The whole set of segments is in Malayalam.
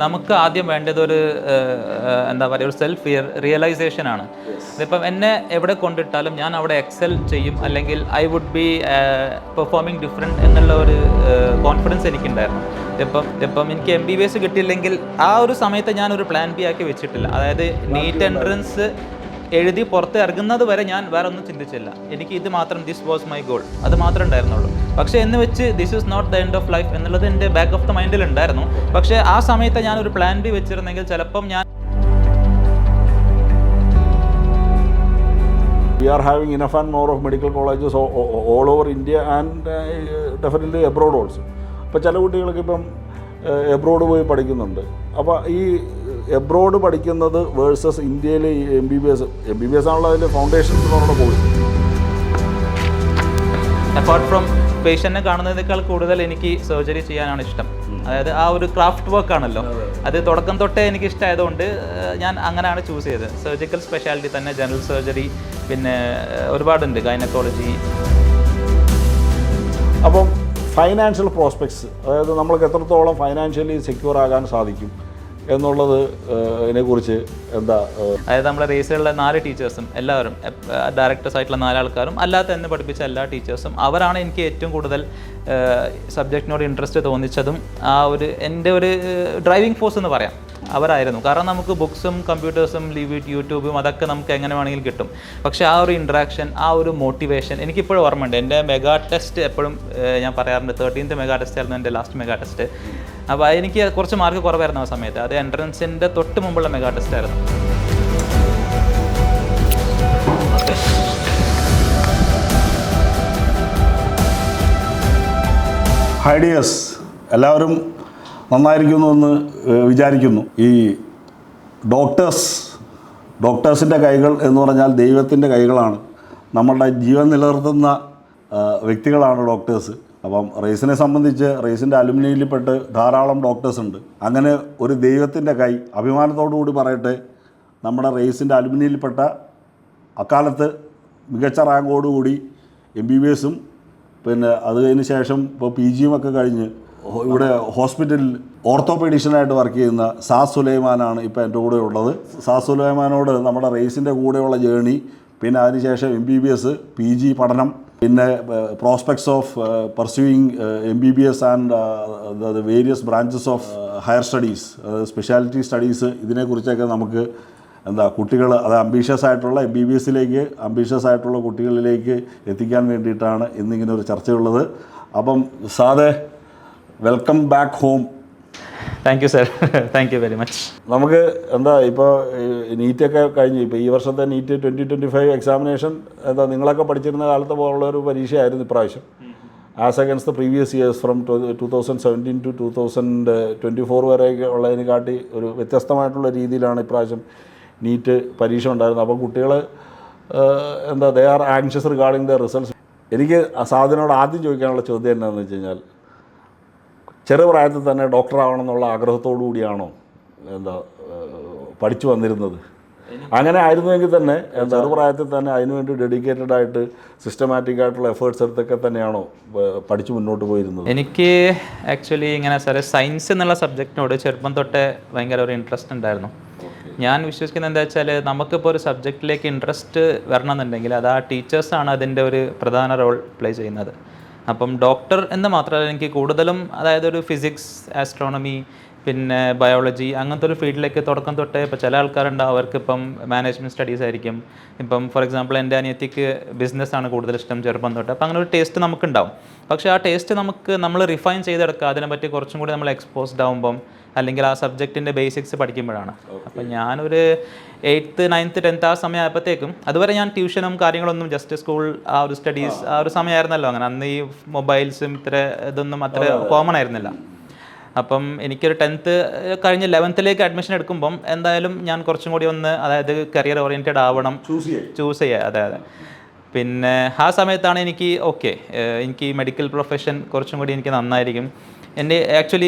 നമുക്ക് ആദ്യം വേണ്ടതൊരു എന്താ പറയുക, ഒരു സെൽഫ് റിയലൈസേഷനാണ്. ഇതിപ്പം എന്നെ എവിടെ കൊണ്ടിട്ടാലും ഞാൻ അവിടെ എക്സൽ ചെയ്യും, അല്ലെങ്കിൽ I would be performing different എന്നുള്ള ഒരു കോൺഫിഡൻസ് എനിക്കുണ്ടായിരുന്നു. ഇപ്പം എനിക്ക് MBBS കിട്ടിയില്ലെങ്കിൽ ആ ഒരു സമയത്ത് ഞാനൊരു പ്ലാൻ ബി ആക്കി വെച്ചിട്ടില്ല. അതായത് നീറ്റ് എൻട്രൻസ് എഴുതി പുറത്ത് ഇറങ്ങുന്നത് വരെ ഞാൻ വേറെ ഒന്നും ചിന്തിച്ചില്ല. എനിക്ക് ഇത് മാത്രം, ദിസ് വാസ് മൈ ഗോൾ, അത് മാത്രമേ ഉണ്ടായിരുന്നുള്ളൂ. പക്ഷേ എന്ന് വെച്ച് this is not the end of life എന്നുള്ളത് എൻ്റെ ബാക്ക് ഓഫ് ദ മൈൻഡിൽ ഉണ്ടായിരുന്നു. പക്ഷേ ആ സമയത്ത് ഞാനൊരു പ്ലാൻ ബി വെച്ചിരുന്നെങ്കിൽ ചിലപ്പം ഞാൻ We are having enough and more of medical colleges all over India and definitely abroad also. ഇപ്പോൾ ചില കുട്ടികൾക്ക് ഇപ്പം എബ്രോഡ് പോയി പഠിക്കുന്നുണ്ട്. അപ്പോൾ ഈ എബ്രോഡ് പഠിക്കുന്നത് വേഴ്സസ് ഇന്ത്യയിൽ MBBS ആണല്ലോ അതിൻ്റെ ഫൗണ്ടേഷൻ എന്ന് പറഞ്ഞ കോഴ്സ്. അപ്പാർട്ട് ഫ്രം പേഷ്യൻറ്റിനെ കാണുന്നതിനേക്കാൾ കൂടുതൽ എനിക്ക് സർജറി ചെയ്യാനാണ് ഇഷ്ടം. അതായത് ആ ഒരു ക്രാഫ്റ്റ് വർക്ക് ആണല്ലോ, അത് തുടക്കം തൊട്ടേ എനിക്ക് ഇഷ്ടമായതുകൊണ്ട് ഞാൻ അങ്ങനെയാണ് ചൂസ് ചെയ്തത്. സർജിക്കൽ സ്പെഷ്യാലിറ്റി തന്നെ, ജനറൽ സർജറി, പിന്നെ ഒരുപാടുണ്ട്, ഗൈനക്കോളജി. അപ്പം ഫൈനാൻഷ്യൽ പ്രോസ്പെക്ട്സ്, അതായത് നമ്മൾക്ക് എത്രത്തോളം ഫൈനാൻഷ്യലി സെക്യൂർ ആകാൻ സാധിക്കും എന്നുള്ളത് ഇതിനെക്കുറിച്ച് എന്താ? അതായത് നമ്മുടെ റേസിലുള്ള 4 ടീച്ചേഴ്സും എല്ലാവരും ഡയറക്ടേഴ്സ് ആയിട്ടുള്ള 4 ആൾക്കാരും, അല്ലാത്ത എന്നെ പഠിപ്പിച്ച എല്ലാ ടീച്ചേഴ്സും, അവരാണ് എനിക്ക് ഏറ്റവും കൂടുതൽ സബ്ജക്റ്റിനോട് ഇൻട്രസ്റ്റ് തോന്നിച്ചതും ആ ഒരു എൻ്റെ ഒരു ഡ്രൈവിംഗ് ഫോഴ്സ് എന്ന് പറയാം അവരായിരുന്നു. കാരണം നമുക്ക് ബുക്സും കമ്പ്യൂട്ടേഴ്സും യൂട്യൂബും അതൊക്കെ നമുക്ക് എങ്ങനെ വേണമെങ്കിലും കിട്ടും. പക്ഷേ ആ ഒരു ഇൻട്രാക്ഷൻ, ആ ഒരു മോട്ടിവേഷൻ എനിക്കിപ്പോഴും ഓർമ്മയുണ്ട്. എൻ്റെ മെഗാ ടെസ്റ്റ് എപ്പോഴും ഞാൻ പറയാറുണ്ട്, 13th മെഗാ ടെസ്റ്റ് ആയിരുന്നു എൻ്റെ ലാസ്റ്റ് മെഗാ ടെസ്റ്റ്. അപ്പോൾ എനിക്ക് കുറച്ച് മാർക്ക് കുറവായിരുന്നു ആ സമയത്ത്. അത് എൻട്രൻസിൻ്റെ തൊട്ട് മുമ്പുള്ള മെഗാ ടെസ്റ്റ് ആയിരുന്നു. ഹൈ ഡിയേഴ്സ്, എല്ലാവരും നന്നായിരിക്കുന്നുവെന്ന് വിചാരിക്കുന്നു. ഈ ഡോക്ടേഴ്സിൻ്റെ കൈകൾ എന്ന് പറഞ്ഞാൽ ദൈവത്തിൻ്റെ കൈകളാണ്. നമ്മളുടെ ജീവൻ നിലനിർത്തുന്ന വ്യക്തികളാണ് ഡോക്ടേഴ്സ്. അപ്പം റേസിനെ സംബന്ധിച്ച് റേസിൻ്റെ അലുമിനിയിൽപ്പെട്ട് ധാരാളം ഡോക്ടേഴ്സ് ഉണ്ട്. അങ്ങനെ ഒരു ദൈവത്തിൻ്റെ കൈ, അഭിമാനത്തോടു കൂടി പറയട്ടെ, നമ്മുടെ റേസിൻ്റെ അലുമിനിയിൽപ്പെട്ട അക്കാലത്ത് മികച്ച റാങ്കോടുകൂടി MBBSും പിന്നെ അത് കഴിഞ്ഞ് ശേഷം ഇപ്പോൾ PG ഒക്കെ കഴിഞ്ഞ് ഇവിടെ ഹോസ്പിറ്റലിൽ ഓർത്തോപീഡീഷ്യനായിട്ട് വർക്ക് ചെയ്യുന്ന സാസ് സുലൈമാനാണ് ഇപ്പോൾ എൻ്റെ കൂടെ ഉള്ളത്. സാസ് സുലൈമാനോട് നമ്മുടെ റേസിൻ്റെ കൂടെയുള്ള ജേണി, പിന്നെ അതിനുശേഷം MBBS PG പഠനം, പിന്നെ prospects of pursuing MBBS and various branches of higher studies, speciality studies, ഇതിനെക്കുറിച്ചൊക്കെ നമുക്ക് കുട്ടികൾ, അത് അംബീഷ്യസ് ആയിട്ടുള്ള MBBSലേക്ക് അംബീഷ്യസ് ആയിട്ടുള്ള കുട്ടികളിലേക്ക് എത്തിക്കാൻ വേണ്ടിയിട്ടാണ് ഇന്നിങ്ങനെ ഒരു ചർച്ചയുള്ളത്. അപ്പം സാദേ, welcome back home. Thank you sir, thank you very much. നമുക്ക് ഇപ്പോൾ നീറ്റൊക്കെ കഴിഞ്ഞ്, ഇപ്പോൾ ഈ വർഷത്തെ നീറ്റ് 2025 എക്സാമിനേഷൻ നിങ്ങളൊക്കെ പഠിച്ചിരുന്ന കാലത്ത് പോലുള്ളൊരു പരീക്ഷയായിരുന്നു ഇപ്രാവശ്യം. As against the previous years from 2017 to 2024 വരെയൊക്കെ ഉള്ളതിനെക്കാട്ടി ഒരു വ്യത്യസ്തമായിട്ടുള്ള രീതിയിലാണ് ഇപ്രാവശ്യം നീറ്റ് പരീക്ഷ ഉണ്ടായിരുന്നത്. അപ്പോൾ കുട്ടികൾ they are anxious regarding the results. എനിക്ക് സാധനോട് ആദ്യം ചോദിക്കാനുള്ള ചോദ്യം എന്താണെന്ന് വെച്ച് കഴിഞ്ഞാൽ, ചെറുപ്രായത്തിൽ തന്നെ ഡോക്ടറാവണം എന്നുള്ള ആഗ്രഹത്തോടു കൂടിയാണോ പഠിച്ചു വന്നിരുന്നത്? അങ്ങനെ ആയിരുന്നുവെങ്കിൽ തന്നെ ചെറുപ്രായത്തിൽ തന്നെ അതിനുവേണ്ടി ഡെഡിക്കേറ്റഡ് ആയിട്ട് സിസ്റ്റമാറ്റിക് ആയിട്ടുള്ള എഫേർട്സ് എടുത്തൊക്കെ തന്നെയാണോ പഠിച്ചു മുന്നോട്ട് പോയിരുന്നത്? എനിക്ക് ആക്ച്വലി ഇങ്ങനെ സയൻസ് എന്നുള്ള സബ്ജക്റ്റിനോട് ചെറുപ്പം തൊട്ടേ ഭയങ്കര ഒരു ഇൻട്രസ്റ്റ് ഉണ്ടായിരുന്നു. ഞാൻ വിശ്വസിക്കുന്നത് എന്താ വെച്ചാൽ, നമുക്കിപ്പോൾ ഒരു സബ്ജക്റ്റിലേക്ക് ഇൻട്രസ്റ്റ് വരണമെന്നുണ്ടെങ്കിൽ അത് ആ ടീച്ചേഴ്സാണ് അതിൻ്റെ ഒരു പ്രധാന റോൾ പ്ലേ ചെയ്യുന്നത്. അപ്പം ഡോക്ടർ എന്ന് മാത്രമല്ല, എനിക്ക് കൂടുതലും അതായത് ഒരു ഫിസിക്സ്, ആസ്ട്രോണമി, പിന്നെ ബയോളജി, അങ്ങനത്തെ ഒരു ഫീൽഡിലേക്ക് തുടക്കം തൊട്ടേ. ഇപ്പോൾ ചില ആൾക്കാരുണ്ടാവും അവർക്കിപ്പം മാനേജ്മെൻറ്റ് സ്റ്റഡീസ് ആയിരിക്കും. ഇപ്പം ഫോർ എക്സാമ്പിൾ എൻ്റെ അനിയത്തിക്ക് ബിസിനസ്സാണ് കൂടുതൽ ഇഷ്ടം ചെറുപ്പം തൊട്ട്. അപ്പോൾ അങ്ങനെ ഒരു ടേസ്റ്റ് നമുക്കുണ്ടാവും. പക്ഷേ ആ ടേസ്റ്റ് നമ്മൾ റിഫൈൻ ചെയ്തെടുക്കുക, അതിനെപ്പറ്റി കുറച്ചും കൂടി നമ്മൾ എക്സ്പോസ്ഡ് ആകുമ്പം, അല്ലെങ്കിൽ ആ സബ്ജക്റ്റിൻ്റെ ബേസിക്സ് പഠിക്കുമ്പോഴാണ്. അപ്പം ഞാനൊരു 8th 9th 10th ആ സമയം ആയപ്പോഴത്തേക്കും, അതുവരെ ഞാൻ ട്യൂഷനും കാര്യങ്ങളൊന്നും, ജസ്റ്റ് സ്കൂൾ ആ ഒരു സ്റ്റഡീസ് ആ ഒരു സമയമായിരുന്നല്ലോ. അങ്ങനെ അന്ന് ഈ മൊബൈൽസും ഇതൊന്നും അത്ര കോമൺ ആയിരുന്നില്ല. അപ്പം എനിക്കൊരു 10th കഴിഞ്ഞ് 11th അഡ്മിഷൻ എടുക്കുമ്പം എന്തായാലും ഞാൻ കുറച്ചും കൂടി അതായത് കരിയർ ഓറിയൻറ്റഡ് ആവണം, ചൂസ് ചെയ്യുക. അതെ. പിന്നെ ആ സമയത്താണ് എനിക്ക് എനിക്ക് മെഡിക്കൽ പ്രൊഫഷൻ കുറച്ചും കൂടി എനിക്ക് നന്നായിരിക്കും. എൻ്റെ actually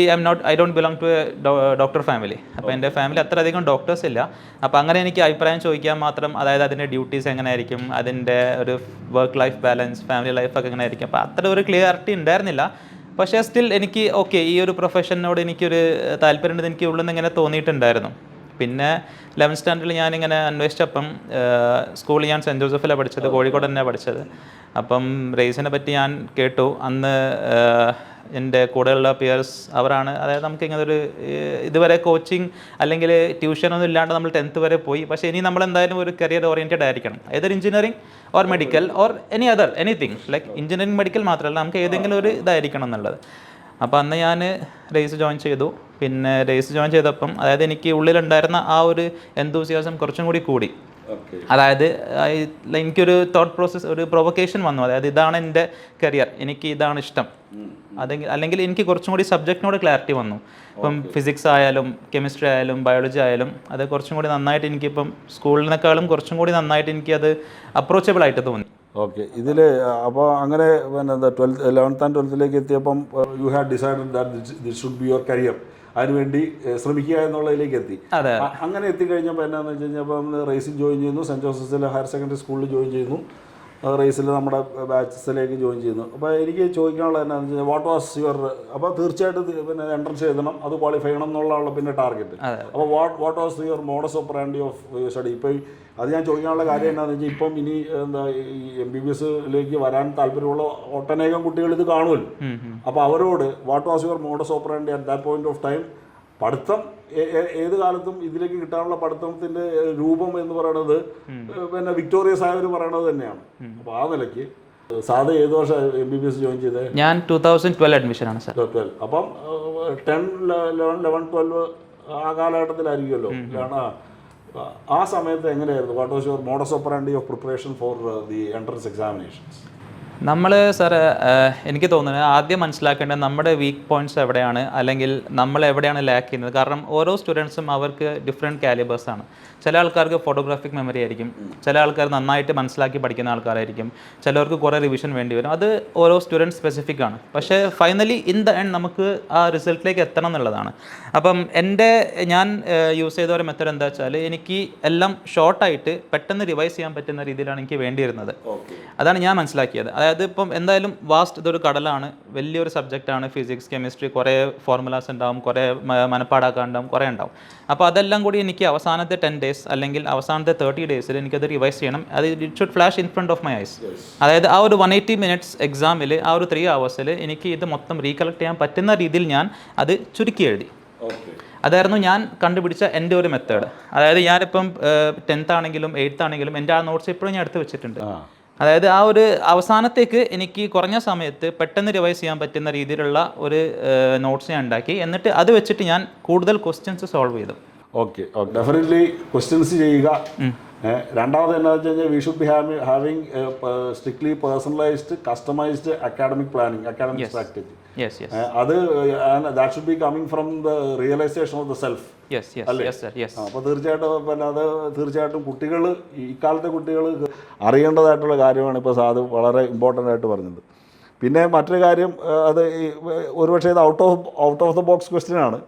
I don't belong to a doctor family. അപ്പോൾ എൻ്റെ ഫാമിലി അത്രയധികം ഡോക്ടേഴ്സ് ഇല്ല. അപ്പോൾ അങ്ങനെ എനിക്ക് അഭിപ്രായം ചോദിക്കാൻ മാത്രം, അതായത് അതിൻ്റെ ഡ്യൂട്ടീസ് എങ്ങനെയായിരിക്കും, അതിൻ്റെ ഒരു വർക്ക് ലൈഫ് ബാലൻസ്, ഫാമിലി ലൈഫൊക്കെ എങ്ങനെ ആയിരിക്കും, അപ്പോൾ അത്ര ഒരു ക്ലിയറിറ്റി ഉണ്ടായിരുന്നില്ല. പക്ഷേ സ്റ്റിൽ എനിക്ക് ഓക്കെ ഈ ഒരു പ്രൊഫഷനോട് എനിക്കൊരു താല്പര്യമുണ്ടെന്ന് എനിക്ക് ഉള്ളിൽ നിന്ന് ഇങ്ങനെ തോന്നിയിട്ടുണ്ടായിരുന്നു. പിന്നെ 11th സ്റ്റാൻഡേർഡിൽ ഞാനിങ്ങനെ അന്വേഷിച്ചപ്പം സ്കൂളിൽ ഞാൻ സെൻറ്റ് ജോസഫിലാണ് പഠിച്ചത്, കോഴിക്കോട് തന്നെയാണ് പഠിച്ചത്. അപ്പം റേസിനെ പറ്റി ഞാൻ കേട്ടു. അന്ന് എൻ്റെ കൂടെയുള്ള പിയേഴ്സ് അവരാണ്, അതായത് നമുക്ക് ഇങ്ങനെ ഒരു ഇതുവരെ കോച്ചിങ് അല്ലെങ്കിൽ ട്യൂഷനൊന്നും ഇല്ലാണ്ട് നമ്മൾ 10th വരെ പോയി. പക്ഷേ ഇനി നമ്മൾ എന്തായാലും ഒരു കരിയർ ഓറിയൻറ്റഡ് ആയിരിക്കണം, ഏതൊരു engineering or medical or anything like engineering medical മാത്രമല്ല, നമുക്ക് ഏതെങ്കിലും ഒരു ഇതായിരിക്കണം എന്നുള്ളത്. അപ്പോൾ അന്ന് ഞാൻ റേസ് ജോയിൻ ചെയ്തു. പിന്നെ റേസ് ജോയിൻ ചെയ്തപ്പം അതായത് എനിക്ക് ഉള്ളിലുണ്ടായിരുന്ന ആ ഒരു എന്തൂസിയാസം കുറച്ചും കൂടി കൂടി. അതായത് എനിക്കൊരു തോട്ട് പ്രോസസ്സ്, ഒരു പ്രൊവക്കേഷൻ വന്നു. അതായത് ഇതാണ് എൻ്റെ കരിയർ, എനിക്ക് ഇതാണ് ഇഷ്ടം. അല്ലെങ്കിൽ എനിക്ക് കുറച്ചും കൂടി സബ്ജക്റ്റിനോട് ക്ലാരിറ്റി വന്നു. ഇപ്പം ഫിസിക്സ് ആയാലും കെമിസ്ട്രി ആയാലും ബയോളജി ആയാലും അത് കുറച്ചും കൂടി നന്നായിട്ട് എനിക്കിപ്പം സ്കൂളിനേക്കാളും കുറച്ചും കൂടി നന്നായിട്ട് എനിക്കത് അപ്രോച്ചബിൾ ആയിട്ട് തോന്നി. ഓക്കെ. ഇതിൽ അപ്പോൾ അങ്ങനെ പിന്നെ എന്താ 11th and 12th എത്തിയപ്പം you had decided that this should be your career, അതിനുവേണ്ടി ശ്രമിക്കുക എന്നുള്ളതിലേക്ക് എത്തി. അങ്ങനെ എത്തിക്കഴിഞ്ഞപ്പോൾ എന്നാന്ന് വെച്ച് കഴിഞ്ഞപ്പം റേസിൽ ജോയിൻ ചെയ്യുന്നു, സെൻറ്റ് ജോസഫിലെ ഹയർ സെക്കൻഡറി സ്കൂളിൽ ജോയിൻ ചെയ്യുന്നു, റേസിൽ നമ്മുടെ ബാച്ചസിലേക്ക് ജോയിൻ ചെയ്യുന്നു. അപ്പോൾ എനിക്ക് ചോദിക്കാനുള്ളത് എന്നാന്ന് വെച്ച് കഴിഞ്ഞാൽ വാട്ട് വാസ് യുവർ, അപ്പോൾ തീർച്ചയായിട്ടും പിന്നെ എൻട്രൻസ് എഴുതണം, അത് ക്വാളിഫൈ ചെയ്യണം എന്നുള്ളതാണ് പിന്നെ ടാർഗറ്റ്. അപ്പോൾ what was your modus operandi of study? ഇപ്പോൾ അത് ഞാൻ ചോദിക്കാനുള്ള കാര്യം എന്താണെന്ന് വെച്ചാൽ ഇപ്പം ഇനി എന്താ ഈ MBBSലേക്ക് വരാൻ താല്പര്യമുള്ള ഒട്ടനേകം കുട്ടികൾ ഇത് കാണുമല്ലോ. അപ്പോൾ അവരോട് what was your modus operandi at that point of time? പഠിത്തം ഏത് കാലത്തും ഇതിലേക്ക് കിട്ടാനുള്ള പഠിത്തത്തിൻ്റെ രൂപം എന്ന് പറയുന്നത് പിന്നെ വിക്ടോറിയസ് ആയവർ പറയണത് തന്നെയാണ്. അപ്പോൾ ആ നിലയ്ക്ക് സാധാ ഏത് വർഷം MBBS ജോയിൻ ചെയ്തത്? ഞാൻ 2012 അഡ്മിഷൻ ആണ് സാർ. 12. അപ്പം 10, 11, 12 ആ കാലഘട്ടത്തിലായിരിക്കുമല്ലോ. ആ സമയത്ത് എങ്ങനെയായിരുന്നു? What was your modus operandi of preparation for the entrance examinations? നമ്മൾ സാർ എനിക്ക് തോന്നുന്നത് ആദ്യം മനസ്സിലാക്കേണ്ടത് നമ്മുടെ വീക്ക് പോയിൻറ്റ്സ് എവിടെയാണ്, അല്ലെങ്കിൽ നമ്മൾ എവിടെയാണ് ലാക്ക് ചെയ്യുന്നത്. കാരണം ഓരോ സ്റ്റുഡൻസും അവർക്ക് ഡിഫറെൻറ്റ് കാലിബേഴ്സാണ്. ചില ആൾക്കാർക്ക് ഫോട്ടോഗ്രാഫിക് മെമ്മറി ആയിരിക്കും, ചില ആൾക്കാർ നന്നായിട്ട് മനസ്സിലാക്കി പഠിക്കുന്ന ആൾക്കാരായിരിക്കും, ചിലർക്ക് കുറേ റിവിഷൻ വേണ്ടി വരും. അത് ഓരോ സ്റ്റുഡൻറ്റ് സ്പെസിഫിക് ആണ്. പക്ഷേ ഫൈനലി ഇൻ ദ എൻഡ് നമുക്ക് ആ റിസൾട്ടിലേക്ക് എത്തണം എന്നുള്ളതാണ്. അപ്പം ഞാൻ യൂസ് ചെയ്ത ഒരു മെത്തേഡ് എന്താ വെച്ചാൽ എനിക്ക് എല്ലാം ഷോർട്ടായിട്ട് പെട്ടെന്ന് റിവൈസ് ചെയ്യാൻ പറ്റുന്ന രീതിയിലാണ് എനിക്ക് വേണ്ടിയിരുന്നത്. അതാണ് ഞാൻ മനസ്സിലാക്കിയത്. അതായത് ഇപ്പം എന്തായാലും ഇതൊരു കടലാണ്, വലിയൊരു സബ്ജക്റ്റാണ് ഫിസിക്സ് കെമിസ്ട്രി, കുറേ ഫോർമുലാസ് ഉണ്ടാവും, കുറേ മനപ്പാടാക്കാൻ ഉണ്ടാവും, കുറേ ഉണ്ടാവും. അപ്പോൾ അതെല്ലാം കൂടി എനിക്ക് അവസാനത്തെ 10 days അല്ലെങ്കിൽ അവസാനത്തെ 30 days എനിക്കത് റിവൈസ് ചെയ്യണം. അത് it should flash in front of my eyes. അതായത് ആ ഒരു 180 minutes എക്സാമിൽ ആ ഒരു 3 hours എനിക്ക് ഇത് മൊത്തം റീകളക്ട് ചെയ്യാൻ പറ്റുന്ന രീതിയിൽ ഞാൻ അത് ചുരുക്കി എഴുതി. അതായിരുന്നു ഞാൻ കണ്ടുപിടിച്ച എൻ്റെ ഒരു മെത്തേഡ്. അതായത് ഞാനിപ്പം 10th ആണെങ്കിലും 8th ആണെങ്കിലും എൻ്റെ ആ നോട്ട്സ് ഇപ്പോഴും ഞാൻ എടുത്ത് വെച്ചിട്ടുണ്ട്. അതായത് ആ ഒരു അവസാനത്തേക്ക് എനിക്ക് കുറഞ്ഞ സമയത്ത് പെട്ടെന്ന് റിവൈസ് ചെയ്യാൻ പറ്റുന്ന രീതിയിലുള്ള ഒരു നോട്ട്സ് ഞാൻ ഉണ്ടാക്കി. എന്നിട്ട് അത് വെച്ചിട്ട് ഞാൻ കൂടുതൽ ക്വസ്റ്റ്യൻസ് സോൾവ് ചെയ്തു. ഓക്കെ, ഡെഫിനറ്റ്ലി ക്വസ്റ്റ്യൻസ് ചെയ്യുക. രണ്ടാമത് എന്താണെന്ന് വെച്ച് കഴിഞ്ഞാൽ we should be having strictly personalised customised academic planning, academic strategy. അത് that should be coming from the realisation of the self. അപ്പോൾ തീർച്ചയായിട്ടും കുട്ടികൾ, ഇക്കാലത്തെ കുട്ടികൾ അറിയേണ്ടതായിട്ടുള്ള കാര്യമാണ് ഇപ്പോൾ സാധു വളരെ ഇമ്പോർട്ടൻ്റ് ആയിട്ട് പറഞ്ഞത്. പിന്നെ മറ്റൊരു കാര്യം, അത് ഒരുപക്ഷെ ഇത് out of the box question ആണ്.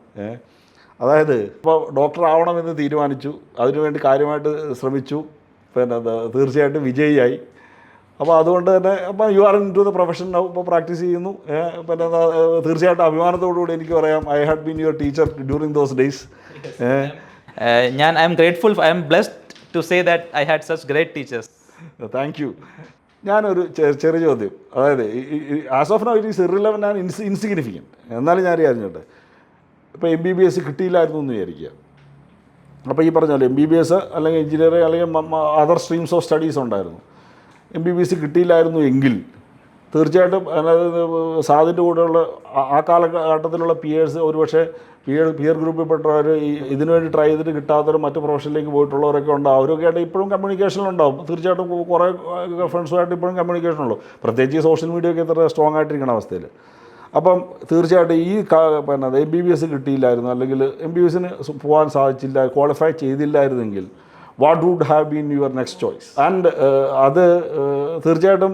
അതായത് ഇപ്പോൾ ഡോക്ടർ ആവണമെന്ന് തീരുമാനിച്ചു, അതിനുവേണ്ടി കാര്യമായിട്ട് ശ്രമിച്ചു, പിന്നെ തീർച്ചയായിട്ടും വിജയിയായി. അപ്പോൾ അതുകൊണ്ട് തന്നെ അപ്പോൾ you are into the profession, ഇപ്പോൾ പ്രാക്ടീസ് ചെയ്യുന്നു. പിന്നെ തീർച്ചയായിട്ടും അഭിമാനത്തോടുകൂടി എനിക്ക് പറയാം, I had been your teacher during those days. I'm grateful, I'm blessed to say that I had such great teachers. Thank you. ഞാനൊരു ചെറിയ ചോദ്യം, അതായത് as of now it is irrelevant and insignificant. എന്നാലും ഞാൻ അറിഞ്ഞോട്ടെ, ഇപ്പോൾ MBBS കിട്ടിയില്ലായിരുന്നു എന്ന് വിചാരിക്കുക. അപ്പോൾ ഈ പറഞ്ഞല്ലോ MBBS അല്ലെങ്കിൽ എഞ്ചിനീയറിംഗ് അല്ലെങ്കിൽ അതർ സ്ട്രീംസ് ഓഫ് സ്റ്റഡീസ് ഉണ്ടായിരുന്നു. MBBS കിട്ടിയില്ലായിരുന്നു എങ്കിൽ തീർച്ചയായിട്ടും അതായത് സാദിൻ്റെ കൂടെയുള്ള ആ കാലഘട്ടത്തിലുള്ള പിയേഴ്സ്, ഒരുപക്ഷെ പിയർ ഗ്രൂപ്പിൽപ്പെട്ടവർ ഇതിനുവേണ്ടി ട്രൈ ചെയ്തിട്ട് കിട്ടാത്തവരും മറ്റ് പ്രൊഫഷനിലേക്ക് പോയിട്ടുള്ളവരൊക്കെ ഉണ്ടാവും. അവരൊക്കെ ആയിട്ട് ഇപ്പോഴും കമ്മ്യൂണിക്കേഷനിലുണ്ടാവും. തീർച്ചയായിട്ടും കുറേ ഫ്രണ്ട്സുമായിട്ട് ഇപ്പോഴും കമ്മ്യൂണിക്കേഷനുള്ളൂ, പ്രത്യേകിച്ച് ഈ സോഷ്യൽ മീഡിയ ഒക്കെ ഇത്ര സ്ട്രോങ് ആയിട്ടിരിക്കുന്ന അവസ്ഥയിൽ. അപ്പം തീർച്ചയായിട്ടും ഈ പിന്നെ MBBS കിട്ടിയില്ലായിരുന്നു, അല്ലെങ്കിൽ MBBSന് പോകാൻ സാധിച്ചില്ല, ക്വാളിഫൈ ചെയ്തില്ലായിരുന്നെങ്കിൽ what would have been your next choice? And അത് തീർച്ചയായിട്ടും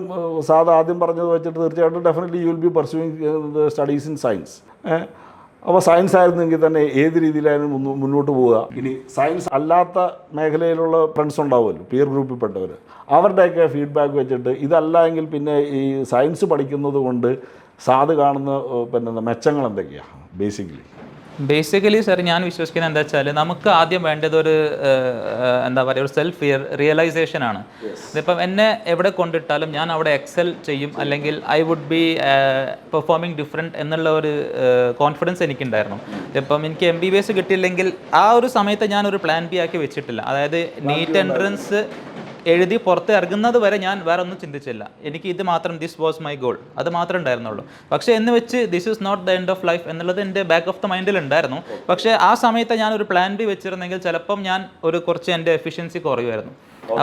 ആദ്യം പറഞ്ഞത് വെച്ചിട്ട് തീർച്ചയായിട്ടും definitely you will be pursuing the studies in science. അപ്പോൾ സയൻസ് ആയിരുന്നെങ്കിൽ തന്നെ ഏത് രീതിയിലായാലും മുന്നോട്ട് പോവുക. ഇനി സയൻസ് അല്ലാത്ത മേഖലയിലുള്ള ഫ്രണ്ട്സ് ഉണ്ടാവുമല്ലോ, പിയർ ഗ്രൂപ്പിൽപ്പെട്ടവർ, അവരുടെയൊക്കെ ഫീഡ്ബാക്ക് വെച്ചിട്ട് ഇതല്ല എങ്കിൽ പിന്നെ ഈ സയൻസ് പഠിക്കുന്നത് കൊണ്ട് സാധ് കാണുന്ന പിന്നെ മെച്ചങ്ങൾ എന്തൊക്കെയാണ് ബേസിക്കലി സാർ ഞാൻ വിശ്വസിക്കുന്നത് എന്താ വെച്ചാൽ നമുക്ക് ആദ്യം വേണ്ടത് ഒരു എന്താ പറയുക ഒരു സെൽഫ് റിയലൈസേഷൻ ആണ്. ഇതിപ്പം എന്നെ എവിടെ കൊണ്ടിട്ടാലും ഞാൻ അവിടെ എക്സൽ ചെയ്യും, അല്ലെങ്കിൽ I would be performing different എന്നുള്ള ഒരു കോൺഫിഡൻസ് എനിക്കുണ്ടായിരുന്നു. ഇപ്പം എനിക്ക് MBBS കിട്ടിയില്ലെങ്കിൽ ആ ഒരു സമയത്ത് ഞാനൊരു പ്ലാൻ ബി ആക്കി വെച്ചിട്ടില്ല. അതായത് നീറ്റ് എൻട്രൻസ് എഴുതി പുറത്ത് ഇറങ്ങുന്നത് വരെ ഞാൻ വേറെ ഒന്നും ചിന്തിച്ചില്ല. എനിക്ക് ഇത് മാത്രം, ദിസ് വാസ് മൈ ഗോൾ, അത് മാത്രമേ ഉണ്ടായിരുന്നുള്ളൂ. പക്ഷേ എന്ന് വെച്ച് this is not the end of life എന്നുള്ളത് എൻ്റെ ബാക്ക് ഓഫ് ദ മൈൻഡിൽ ഉണ്ടായിരുന്നു. പക്ഷേ ആ സമയത്ത് ഞാൻ ഒരു പ്ലാൻ ബി വെച്ചിരുന്നെങ്കിൽ ചിലപ്പം ഞാൻ കുറച്ച് എൻ്റെ എഫിഷ്യൻസി കുറയുമായിരുന്നു.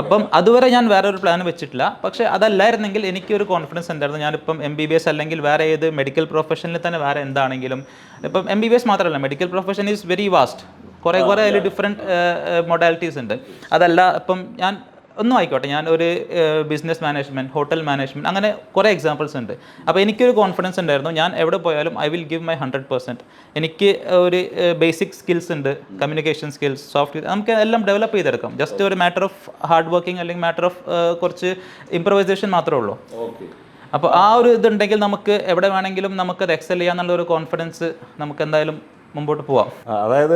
അപ്പം അതുവരെ ഞാൻ വേറെ ഒരു പ്ലാൻ വെച്ചിട്ടില്ല. പക്ഷേ അതല്ലായിരുന്നെങ്കിൽ എനിക്കൊരു കോൺഫിഡൻസ് ഉണ്ടായിരുന്നു. ഞാനിപ്പം MBBS അല്ലെങ്കിൽ വേറെ ഏത് മെഡിക്കൽ പ്രൊഫഷനിൽ തന്നെ വേറെ എന്താണെങ്കിലും, ഇപ്പം MBBS മാത്രമല്ല, medical profession is very vast. കുറേ അതിൽ ഡിഫറെൻറ്റ് മൊഡാലിറ്റീസ് ഉണ്ട്. അതല്ല ഇപ്പം ഞാൻ ഒന്നും ആയിക്കോട്ടെ, ഞാൻ ഒരു ബിസിനസ് മാനേജ്മെൻറ്റ്, ഹോട്ടൽ മാനേജ്മെൻറ്റ്, അങ്ങനെ കുറേ എക്സാമ്പിൾസ് ഉണ്ട്. അപ്പോൾ എനിക്കൊരു കോൺഫിഡൻസ് ഉണ്ടായിരുന്നു, ഞാൻ എവിടെ പോയാലും ഐ വിൽ ഗിവ് മൈ 100%. എനിക്ക് ഒരു ബേസിക് സ്കിൽസ് ഉണ്ട്, കമ്മ്യൂണിക്കേഷൻ സ്കിൽസ്, സോഫ്റ്റ് സ്കിൽസ്, നമുക്ക് എല്ലാം ഡെവലപ്പ് ചെയ്തെടുക്കാം. ജസ്റ്റ് ഒരു മാറ്റർ ഓഫ് ഹാർഡ് വർക്കിംഗ് അല്ലെങ്കിൽ മാറ്റർ ഓഫ് കുറച്ച് ഇംപ്രവൈസേഷൻ മാത്രമേ ഉള്ളൂ. അപ്പോൾ ആ ഒരു ഇതുണ്ടെങ്കിൽ നമുക്ക് എവിടെ വേണമെങ്കിലും നമുക്കത് എക്സൽ ചെയ്യാന്നുള്ളൊരു കോൺഫിഡൻസ് നമുക്ക് എന്തായാലും മുമ്പോട്ട് പോവാം. അതായത്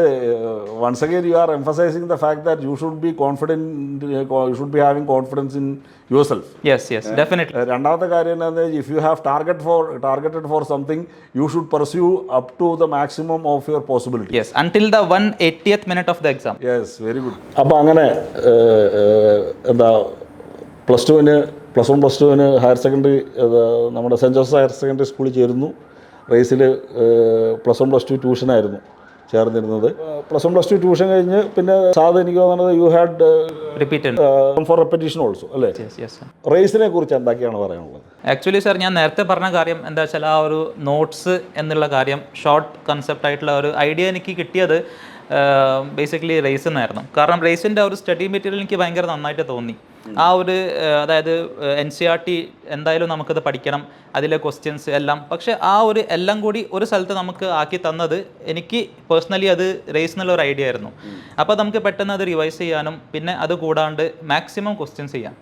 once again you are emphasising the fact that you should be confident, you should be having confidence in yourself. Yes definitely. രണ്ടാമത്തെ കാര്യം എന്താണെന്ന് വെച്ചാൽ, if you have targeted for something, you should pursue up to the maximum of your possibility. Yes, until the 180th minute of the exam. Yes, very good. അപ്പോൾ അങ്ങനെ എന്താ പ്ലസ് വൺ പ്ലസ് ടുവിന് ഹയർ സെക്കൻഡറി നമ്മുടെ സെൻറ്റ് ജോസഫ് ഹയർ സെക്കൻഡറി സ്കൂളിൽ ചേരുന്നു. റേസിൽ പ്ലസ് വൺ പ്ലസ് ടു ട്യൂഷനായിരുന്നു ചേർന്നിരുന്നത്. Plus one plus two tuition കഴിഞ്ഞ് പിന്നെ സാധ് എനിക്ക് തോന്നുന്നത് you had for repetition also അല്ലേ? റേസിനെ കുറിച്ച് എന്തൊക്കെയാണ് പറയാനുള്ളത്? ആക്ച്വലി സാർ, ഞാൻ നേരത്തെ പറഞ്ഞ കാര്യം എന്താ വെച്ചാൽ, ആ ഒരു നോട്ട്സ് എന്നുള്ള കാര്യം, ഷോർട്ട് കൺസെപ്റ്റ് ആയിട്ടുള്ള ഒരു ഐഡിയ എനിക്ക് കിട്ടിയത് ബേസിക്കലി റേസിൽ നിന്നായിരുന്നു. കാരണം റേസിൻ്റെ ഒരു സ്റ്റഡി മെറ്റീരിയൽ എനിക്ക് ഭയങ്കര നന്നായിട്ട് തോന്നി. ആ ഒരു അതായത് NCERT എന്തായാലും നമുക്കത് പഠിക്കണം, അതിലെ ക്വസ്റ്റ്യൻസ് എല്ലാം. പക്ഷേ ആ ഒരു എല്ലാം കൂടി ഒരു സ്ഥലത്ത് നമുക്ക് ആക്കി തന്നത് എനിക്ക് പേഴ്സണലി അത് റേസ് എന്നുള്ള ഒരു ഐഡിയ ആയിരുന്നു. അപ്പോൾ നമുക്ക് പെട്ടെന്ന് അത് റിവൈസ് ചെയ്യാനും പിന്നെ അത് കൂടാണ്ട് മാക്സിമം ക്വസ്റ്റ്യൻസ് ചെയ്യാം.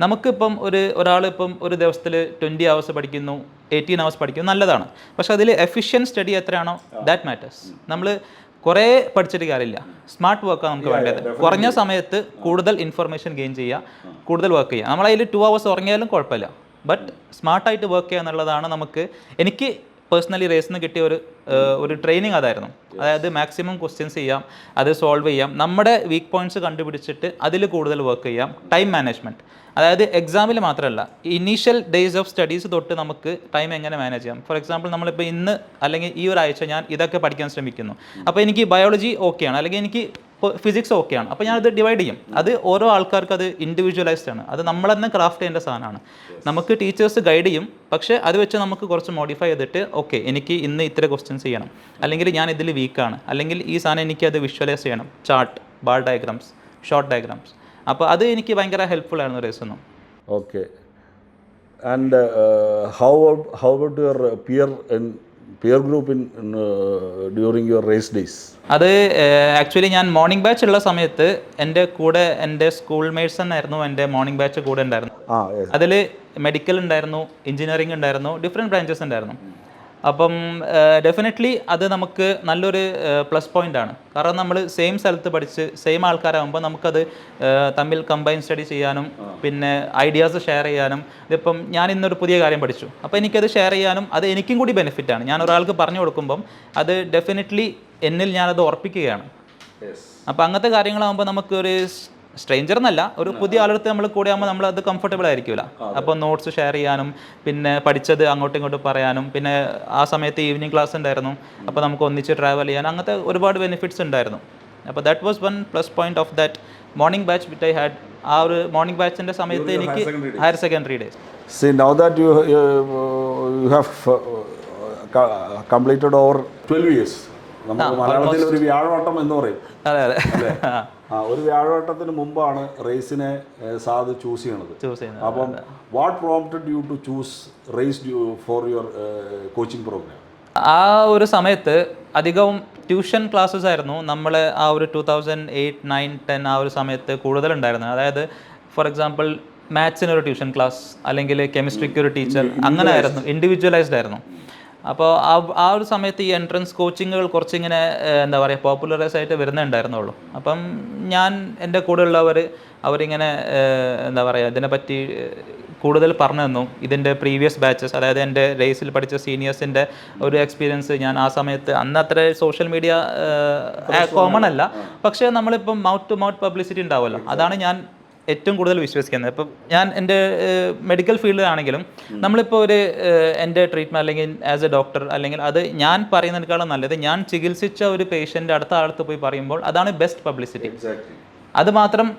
നമുക്കിപ്പം ഒരാളിപ്പം ഒരു ദിവസത്തിൽ 20 hours പഠിക്കുന്നു, 18 hours പഠിക്കുന്നു, നല്ലതാണ്. പക്ഷേ അതിൽ എഫിഷ്യൻറ്റ് സ്റ്റഡി എത്രയാണോ ദാറ്റ് മാറ്റേഴ്സ്. നമ്മൾ കുറേ പഠിച്ചിട്ട് കാര്യമില്ല, സ്മാർട്ട് വർക്കാണ് നമുക്ക് വേണ്ടത്. കുറഞ്ഞ സമയത്ത് കൂടുതൽ ഇൻഫർമേഷൻ ഗെയിൻ ചെയ്യുക, കൂടുതൽ വർക്ക് ചെയ്യുക. നമ്മളതിൽ 2 hours ഉറങ്ങിയാലും കുഴപ്പമില്ല, ബട്ട് സ്മാർട്ടായിട്ട് വർക്ക് ചെയ്യുക എന്നുള്ളതാണ് എനിക്ക് പേഴ്സണലി റേസിന് കിട്ടിയ ഒരു ട്രെയിനിങ് അതായിരുന്നു. അതായത് മാക്സിമം ക്വസ്റ്റ്യൻസ് ചെയ്യാം, അത് സോൾവ് ചെയ്യാം, നമ്മുടെ വീക്ക് പോയിന്റ്സ് കണ്ടുപിടിച്ചിട്ട് അതിൽ കൂടുതൽ വർക്ക് ചെയ്യാം. ടൈം മാനേജ്മെൻറ്റ്, അതായത് എക്സാമിൽ മാത്രമല്ല, ഇനീഷ്യൽ ഡേയ്സ് ഓഫ് സ്റ്റഡീസ് തൊട്ട് നമുക്ക് ടൈം എങ്ങനെ മാനേജ് ചെയ്യാം. ഫോർ എക്സാമ്പിൾ, നമ്മളിപ്പോൾ ഇന്ന് അല്ലെങ്കിൽ ഈ ഒരാഴ്ച ഞാൻ ഇതൊക്കെ പഠിക്കാൻ ശ്രമിക്കുന്നു. അപ്പോൾ എനിക്ക് ബയോളജി ഓക്കെയാണ്, അല്ലെങ്കിൽ എനിക്ക് ഫിസിക്സ് ഓക്കെയാണ്. അപ്പോൾ ഞാനത് ഡിവൈഡ് ചെയ്യും. അത് ഓരോ ആൾക്കാർക്ക് അത് ഇൻഡിവിജ്വലൈസ്ഡ് ആണ്. അത് നമ്മൾ തന്നെ ക്രാഫ്റ്റ് ചെയ്യേണ്ട സാധനമാണ്. നമുക്ക് ടീച്ചേഴ്സ് ഗൈഡ് ചെയ്യും, പക്ഷേ അത് വെച്ച് നമുക്ക് കുറച്ച് മോഡിഫൈ ചെയ്തിട്ട് ഓക്കെ എനിക്ക് ഇന്ന് ഇത്ര ക്വസ്റ്റ്യൻസ് ചെയ്യണം, അല്ലെങ്കിൽ ഞാൻ ഇതിൽ വീക്കാണ്, അല്ലെങ്കിൽ ഈ സാധനം എനിക്കത് വിഷ്വലൈസ് ചെയ്യണം. Chart, bar diagrams, short diagrams. അപ്പോൾ അത് എനിക്ക് ഭയങ്കര ഹെൽപ്ഫുൾ ആയിരുന്നു റേസൊന്നും. Okay. And how about your peer group during your race days? അത് ആക്ച്വലി ഞാൻ മോർണിംഗ് ബാച്ച് ഉള്ള സമയത്ത് എൻ്റെ കൂടെ എൻ്റെ സ്കൂൾ മേറ്റ്സ് തന്നെയായിരുന്നു എൻ്റെ മോർണിംഗ് ബാച്ച് കൂടെ ഉണ്ടായിരുന്നു. അതിൽ മെഡിക്കൽ ഉണ്ടായിരുന്നു, എഞ്ചിനീയറിംഗ് ഉണ്ടായിരുന്നു, ഡിഫറെൻറ്റ് ബ്രാഞ്ചസ് ഉണ്ടായിരുന്നു. അപ്പം ഡെഫിനറ്റ്ലി അത് നമുക്ക് നല്ലൊരു പ്ലസ് പോയിൻ്റ് ആണ്. കാരണം നമ്മൾ സെയിം സ്ഥലത്ത് പഠിച്ച് സെയിം ആൾക്കാരാകുമ്പോൾ നമുക്കത് തമ്മിൽ കമ്പൈൻ സ്റ്റഡി ചെയ്യാനും പിന്നെ ഐഡിയാസ് ഷെയർ ചെയ്യാനും. ഇതിപ്പം ഞാൻ ഇന്നൊരു പുതിയ കാര്യം പഠിച്ചു, അപ്പോൾ എനിക്കത് ഷെയർ ചെയ്യാനും അത് എനിക്കും കൂടി ബെനിഫിറ്റാണ്. ഞാൻ ഒരാൾക്ക് പറഞ്ഞു കൊടുക്കുമ്പം അത് ഡെഫിനറ്റ്ലി എന്നിൽ ഞാനത് ഉറപ്പിക്കുകയാണ്. അപ്പോൾ അങ്ങനത്തെ കാര്യങ്ങളാകുമ്പോൾ നമുക്കൊരു സ്ട്രേഞ്ചർ എന്നല്ല, ഒരു പുതിയ ആളെടുത്ത് നമ്മൾ കൂടെ ആകുമ്പോൾ നമ്മൾ അത് കംഫർട്ടബിൾ ആയിരിക്കില്ല. അപ്പോൾ നോട്ട്സ് ഷെയർ ചെയ്യാനും പിന്നെ പഠിച്ചത് അങ്ങോട്ടും ഇങ്ങോട്ടും പറയാനും, പിന്നെ ആ സമയത്ത് ഈവനിങ് ക്ലാസ് ഉണ്ടായിരുന്നു, അപ്പോൾ നമുക്ക് ഒന്നിച്ച് ട്രാവൽ ചെയ്യാൻ, അങ്ങനത്തെ ഒരുപാട് ബെനിഫിറ്റ്സ് ഉണ്ടായിരുന്നു. അപ്പോൾ that was one plus point of that morning batch which I had. ആ ഒരു മോർണിംഗ് ബാച്ചിൻ്റെ സമയത്ത് എനിക്ക് higher secondary days. See, now that you have completed over 12 years. നമുക്ക് മലയാളത്തിൽ ഒരു വ്യാഴവട്ടം എന്ന് പറയും. അതെ അതെ. ഒരു വ്യാഴവട്ടത്തിന് മുമ്പാണ് റേസിനെ സാധ് ചൂസ് ചെയ്യണത്. അപ്പം what prompted you to choose Race for your coaching programme? ആ ഒരു സമയത്ത് അധികവും ട്യൂഷൻ ക്ലാസ്സസ് ആയിരുന്നു നമ്മൾ ആ ഒരു 2008, 2009, 2010 ആ ഒരു സമയത്ത് കൂടുതലുണ്ടായിരുന്നത്. അതായത് ഫോർ എക്സാമ്പിൾ മാത്സിനൊരു ട്യൂഷൻ ക്ലാസ്, അല്ലെങ്കിൽ കെമിസ്ട്രിക്ക് ഒരു ടീച്ചർ, അങ്ങനെ ആയിരുന്നു, ഇൻഡിവിജ്വലൈസ്ഡ് ആയിരുന്നു. അപ്പോൾ ആ ഒരു സമയത്ത് ഈ എൻട്രൻസ് കോച്ചിങ്ങുകൾ കുറച്ചിങ്ങനെ എന്താ പറയുക പോപ്പുലറൈസ് ആയിട്ട് വരുന്നുണ്ടായിരുന്നുള്ളൂ. അപ്പം ഞാൻ എൻ്റെ കൂടെയുള്ളവർ അവരിങ്ങനെ എന്താ പറയുക ഇതിനെപ്പറ്റി കൂടുതൽ പറഞ്ഞു തന്നു. ഇതിൻ്റെ പ്രീവിയസ് ബാച്ചസ്, അതായത് എൻ്റെ റേസിൽ പഠിച്ച സീനിയേഴ്സിൻ്റെ ഒരു എക്സ്പീരിയൻസ് ഞാൻ ആ സമയത്ത്, അന്ന് അത്ര സോഷ്യൽ മീഡിയ കോമൺ അല്ല, പക്ഷേ നമ്മളിപ്പം മൗത്ത് ടു മൗത്ത് പബ്ലിസിറ്റി ഉണ്ടാവുമല്ലോ, അതാണ് ഞാൻ ഏറ്റവും കൂടുതൽ വിശ്വസിക്കുന്നത്. ഇപ്പം ഞാൻ എൻ്റെ മെഡിക്കൽ ഫീൽഡിലാണെങ്കിലും നമ്മളിപ്പോൾ ഒരു എൻ്റെ ട്രീറ്റ്മെൻറ്റ് അല്ലെങ്കിൽ ആസ് എ ഡോക്ടർ, അല്ലെങ്കിൽ അത് ഞാൻ പറയുന്നതിനേക്കാളും നല്ലത് ഞാൻ ചികിത്സിച്ച ഒരു പേഷ്യൻ്റ് അടുത്ത ആളത്ത് പോയി പറയുമ്പോൾ അതാണ് ബെസ്റ്റ് പബ്ലിസിറ്റി. അത് മാത്രം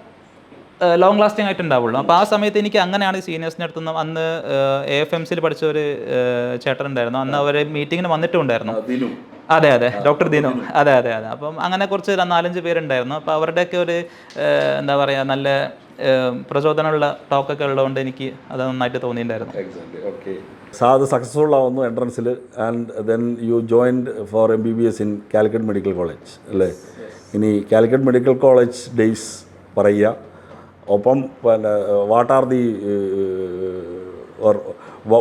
ലോങ് ലാസ്റ്റിംഗ് ആയിട്ട് ഉണ്ടാവുള്ളൂ. അപ്പോൾ ആ സമയത്ത് എനിക്ക് അങ്ങനെയാണ് സീനിയേഴ്സിൻ്റെ അടുത്തുനിന്ന്, അന്ന് AFMCയിൽ പഠിച്ച ഒരു ചേട്ടൻ ഉണ്ടായിരുന്നു, അന്ന് അവർ മീറ്റിങ്ങിന് വന്നിട്ടുണ്ടായിരുന്നു. അതെ ഡോക്ടർ ദിനു, അതെ. അപ്പം അങ്ങനെ കുറച്ച് 4-5 പേരുണ്ടായിരുന്നു. അപ്പോൾ അവരുടെയൊക്കെ ഒരു എന്താ പറയുക നല്ല പ്രചോദനമുള്ള ടോക്കൊക്കെ ഉള്ളതുകൊണ്ട് എനിക്ക് അത് നന്നായിട്ട് തോന്നിയിട്ടുണ്ടായിരുന്നു. സാദ് സക്സസ്ഫുൾ ആവുന്നു എൻട്രൻസിൽ, and then you joined for MBBS in Calicut medical college അല്ലേ? ഇനി കാലിക്കറ്റ് മെഡിക്കൽ കോളേജ് ഡേയ്സ് പറയുക, ഒപ്പം പിന്നെ what are the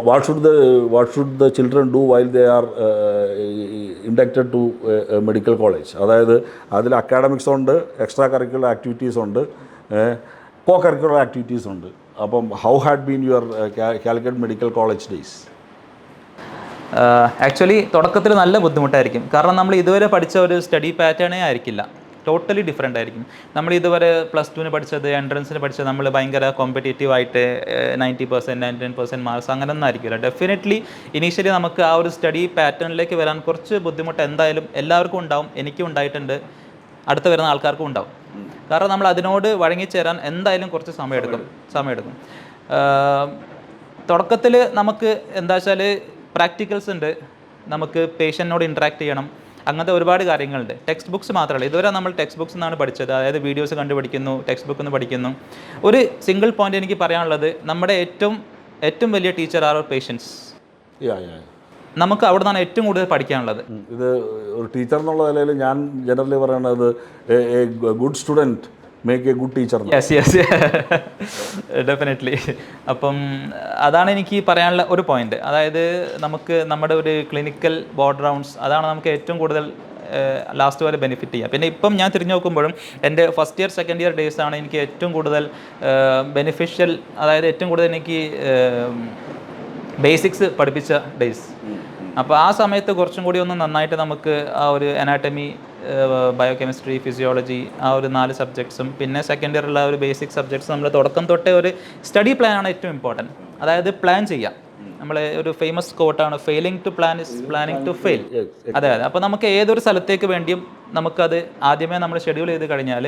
what should the children do while they are inducted to medical college? അതായത് അതിൽ അക്കാഡമിക്സ് ഉണ്ട്, എക്സ്ട്രാ കരിക്കുലർ ആക്ടിവിറ്റീസ് ഉണ്ട്, കോ കരിക്കുലർ ആക്ടിവിറ്റീസ് ഉണ്ട്. അപ്പം how had been your Calicut medical college days? Actually തുടക്കത്തിൽ നല്ല ബുദ്ധിമുട്ടായിരിക്കും, കാരണം നമ്മൾ ഇതുവരെ പഠിച്ച ഒരു സ്റ്റഡി പാറ്റേണേ ആയിരിക്കില്ല, ടോട്ടലി ഡിഫറെൻ്റ് ആയിരിക്കും. നമ്മൾ ഇതുവരെ +2 പഠിച്ചത്, എൻട്രൻസിന് പഠിച്ചത് നമ്മൾ ഭയങ്കര കോമ്പറ്റേറ്റീവ് ആയിട്ട് 90%, 99% മാർക്സ് അങ്ങനെയൊന്നും ആയിരിക്കില്ല. ഡെഫിനറ്റ്ലി ഇനീഷ്യലി നമുക്ക് ആ ഒരു സ്റ്റഡി പാറ്റേണിലേക്ക് വരാൻ കുറച്ച് ബുദ്ധിമുട്ട് എന്തായാലും എല്ലാവർക്കും ഉണ്ടാവും, എനിക്കും ഉണ്ടായിട്ടുണ്ട്, അടുത്ത് വരുന്ന ആൾക്കാർക്കും ഉണ്ടാവും. കാരണം നമ്മൾ അതിനോട് വഴങ്ങിച്ചേരാൻ എന്തായാലും കുറച്ച് സമയമെടുക്കും. തുടക്കത്തിൽ നമുക്ക് എന്താ വെച്ചാൽ പ്രാക്ടിക്കൽസ് ഉണ്ട്, നമുക്ക് പേഷ്യൻറ്റിനോട് ഇൻട്രാക്ട് ചെയ്യണം, അങ്ങനത്തെ ഒരുപാട് കാര്യങ്ങളുണ്ട്. ടെക്സ്റ്റ് ബുക്സ് മാത്രമല്ല, ഇതുവരെ നമ്മൾ ടെക്സ്റ്റ് ബുക്സ് നിന്നാണ് പഠിച്ചത്, അതായത് വീഡിയോസ് കണ്ടു പഠിക്കുന്നു, ടെക്സ്റ്റ് ബുക്കിൽ നിന്ന് പഠിക്കുന്നു. ഒരു സിംഗിൾ പോയിന്റ് എനിക്ക് പറയാനുള്ളത്, നമ്മുടെ ഏറ്റവും വലിയ ടീച്ചർ ആർ പേഷ്യൻസ്. നമുക്ക് അവിടെ നിന്നാണ് ഏറ്റവും കൂടുതൽ പഠിക്കാനുള്ളത്. ഇത് ഒരു ടീച്ചർ എന്നുള്ള നിലയിൽ ഞാൻ ജനറലി പറയുന്നത് good student make A good teacher. Yes definitely. അപ്പം അതാണ് എനിക്ക് പറയാനുള്ള ഒരു പോയിന്റ്. അതായത് നമുക്ക് നമ്മുടെ ഒരു ക്ലിനിക്കൽ ബോർഡ് റൗണ്ട്സ്, അതാണ് നമുക്ക് ഏറ്റവും കൂടുതൽ ലാസ്റ്റ് വരെ ബെനിഫിറ്റ് ചെയ്യുക. പിന്നെ ഇപ്പം ഞാൻ തിരിഞ്ഞു നോക്കുമ്പോഴും എൻ്റെ first year second year days ആണ് എനിക്ക് ഏറ്റവും കൂടുതൽ ബെനിഫിഷ്യൽ, അതായത് ഏറ്റവും കൂടുതൽ എനിക്ക് ബേസിക്സ് പഠിപ്പിച്ച ഡേയ്സ്. അപ്പോൾ ആ സമയത്ത് കുറച്ചും കൂടി ഒന്ന് നന്നായിട്ട് നമുക്ക് ആ ഒരു അനാട്ടമി, ബയോകെമിസ്ട്രി, ഫിസിയോളജി, ആ ഒരു 4 സബ്ജക്ട്സും, പിന്നെ സെക്കൻഡ് ഇയറുള്ള ഒരു ബേസിക് സബ്ജക്ട്സ് നമ്മൾ തുടക്കം തൊട്ടേ ഒരു സ്റ്റഡി പ്ലാനാണ് ഏറ്റവും ഇമ്പോർട്ടൻറ്റ്. അതായത് പ്ലാൻ ചെയ്യാം. നമ്മൾ ഒരു ഫേമസ് കോട്ടാണ്, failing to plan is planning to fail. അതെ. അപ്പോൾ നമുക്ക് ഏതൊരു സ്ഥലത്തേക്ക് വേണ്ടിയും നമുക്കത് ആദ്യമേ നമ്മൾ ഷെഡ്യൂൾ ചെയ്ത് കഴിഞ്ഞാൽ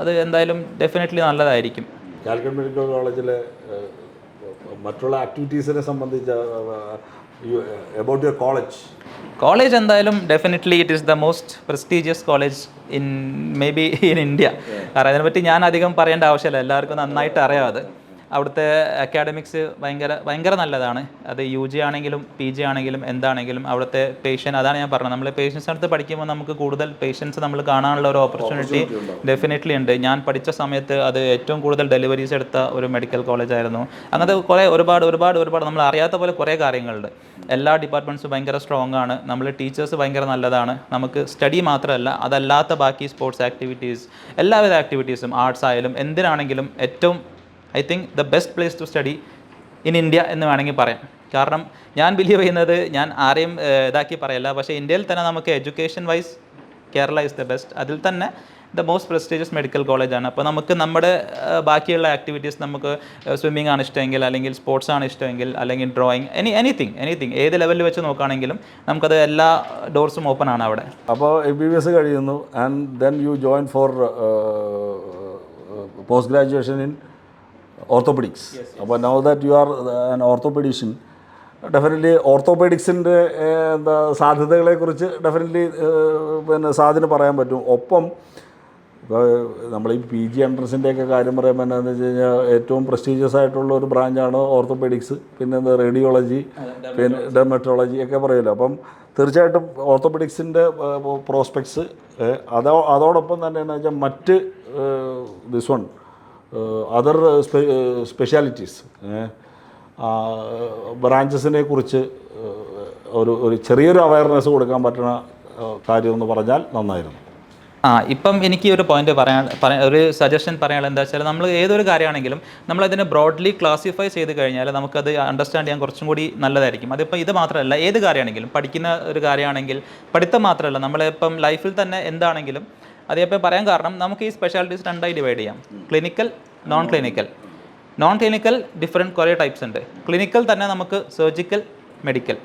അത് എന്തായാലും ഡെഫിനറ്റ്ലി നല്ലതായിരിക്കും. കാലിക്കറ്റ് മെഡിക്കൽ കോളേജിലെ മറ്റുള്ള ആക്ടിവിറ്റീസിനെ സംബന്ധിച്ച് about your കോളേജ് എന്തായാലും definitely it is the most prestigious college in India. കാരണം അതിനെപ്പറ്റി ഞാൻ അധികം പറയേണ്ട ആവശ്യമില്ല, എല്ലാവർക്കും നന്നായിട്ട് അറിയാം. അത് അവിടുത്തെ അക്കാഡമിക്സ് ഭയങ്കര നല്ലതാണ്. അത് UG ആണെങ്കിലും PG ആണെങ്കിലും എന്താണെങ്കിലും അവിടുത്തെ പേഷ്യൻ്റ്, അതാണ് ഞാൻ പറഞ്ഞത്, നമ്മൾ പേഷ്യൻസ് അടുത്ത് പഠിക്കുമ്പോൾ നമുക്ക് കൂടുതൽ പേഷ്യൻസ് നമ്മൾ കാണാനുള്ള ഒരു ഓപ്പർച്യൂണിറ്റി ഡെഫിനറ്റ്ലി ഉണ്ട്. ഞാൻ പഠിച്ച സമയത്ത് അത് ഏറ്റവും കൂടുതൽ ഡെലിവറീസ് എടുത്ത ഒരു മെഡിക്കൽ കോളേജ് ആയിരുന്നു. അങ്ങനത്തെ കുറേ ഒരുപാട് നമ്മൾ അറിയാത്ത പോലെ കുറേ കാര്യങ്ങളുണ്ട്. എല്ലാ ഡിപ്പാർട്ട്മെൻറ്റ്സും ഭയങ്കര സ്ട്രോങ് ആണ്. നമ്മൾ ടീച്ചേഴ്സ് ഭയങ്കര നല്ലതാണ്. നമുക്ക് സ്റ്റഡി മാത്രമല്ല, അതല്ലാത്ത ബാക്കി സ്പോർട്സ് ആക്ടിവിറ്റീസ്, എല്ലാവിധ ആക്ടിവിറ്റീസും, ആർട്സ് ആയാലും എന്തിനാണെങ്കിലും ഏറ്റവും I think the best place to study in India എന്ന് വേണമെങ്കിൽ പറയാം. കാരണം ഞാൻ ബിലീവ് ചെയ്യുന്നത്, ഞാൻ ആരെയും ഇതാക്കി പറയല്ല, പക്ഷേ ഇന്ത്യയിൽ തന്നെ നമുക്ക് education wise Kerala is the best. അതിൽ തന്നെ ദ മോസ്റ്റ് പ്രസ്റ്റീജിയസ് മെഡിക്കൽ കോളേജാണ്. അപ്പോൾ നമുക്ക് നമ്മുടെ ബാക്കിയുള്ള ആക്ടിവിറ്റീസ്, നമുക്ക് സ്വിമ്മിംഗ് ആണ് ഇഷ്ടമെങ്കിൽ, അല്ലെങ്കിൽ സ്പോർട്സ് ആണ് ഇഷ്ടമെങ്കിൽ, അല്ലെങ്കിൽ ഡ്രോയിങ്, എനിത്തിങ് ഏത് ലെവലിൽ വെച്ച് നോക്കുകയാണെങ്കിലും നമുക്കത് എല്ലാ ഡോർസും ഓപ്പൺ ആണ് അവിടെ. അപ്പോൾ MBBS കഴിയുന്നു, and then you join for post graduation in orthopaedics. അപ്പോൾ now that you are an orthopaedician, definitely ഓർത്തോപെഡിക്സിൻ്റെ എന്താ സാധ്യതകളെക്കുറിച്ച് ഡെഫിനറ്റ്ലി പിന്നെ സാധിന് പറയാൻ പറ്റും. ഒപ്പം ഇപ്പോൾ നമ്മൾ ഈ PG എൻട്രൻസിൻ്റെയൊക്കെ കാര്യം പറയുമ്പോൾ എന്താണെന്ന് വെച്ച് കഴിഞ്ഞാൽ ഏറ്റവും പ്രസ്റ്റീജിയസ് ആയിട്ടുള്ള ഒരു ബ്രാഞ്ചാണ് ഓർത്തോപെഡിക്സ്. പിന്നെ എന്താ റേഡിയോളജി, പിന്നെ ഡെർമറ്റോളജി ഒക്കെ പറയുമല്ലോ. അപ്പം തീർച്ചയായിട്ടും ഓർത്തോപെഡിക്സിൻ്റെ പ്രോസ്പെക്ട്സ് അതോടൊപ്പം തന്നെ എന്താ വെച്ചാൽ മറ്റ് ദിസ് വൺ അതർ സ്പെഷ്യാലിറ്റീസ് ബ്രാഞ്ചസിനെ കുറിച്ച് ഒരു ചെറിയൊരു അവയർനെസ് കൊടുക്കാൻ പറ്റുന്ന കാര്യമെന്ന് പറഞ്ഞാൽ നന്നായിരുന്നു. ഇപ്പം എനിക്ക് ഒരു പോയിന്റ് ഒരു സജഷൻ പറയാനുള്ളത് എന്താ വെച്ചാൽ, നമ്മൾ ഏതൊരു കാര്യമാണെങ്കിലും നമ്മളതിനെ ബ്രോഡ്ലി ക്ലാസിഫൈ ചെയ്ത് കഴിഞ്ഞാൽ നമുക്കത് അണ്ടർസ്റ്റാൻഡ് ചെയ്യാൻ കുറച്ചും കൂടി നല്ലതായിരിക്കും. അതിപ്പോൾ ഇത് മാത്രമല്ല, ഏത് കാര്യമാണെങ്കിലും, പഠിക്കുന്ന ഒരു കാര്യമാണെങ്കിൽ പഠിത്തം മാത്രമല്ല, നമ്മളിപ്പം ലൈഫിൽ തന്നെ എന്താണെങ്കിലും അതിപ്പോൾ പറയാൻ കാരണം നമുക്ക് ഈ സ്പെഷ്യാലിറ്റീസ് രണ്ടായി ഡിവൈഡ് ചെയ്യാം: clinical, non clinical. Non clinical different കുറേ ടൈപ്സ് ഉണ്ട്. ക്ലിനിക്കൽ തന്നെ നമുക്ക് സർജിക്കൽ, മെഡിക്കൽ.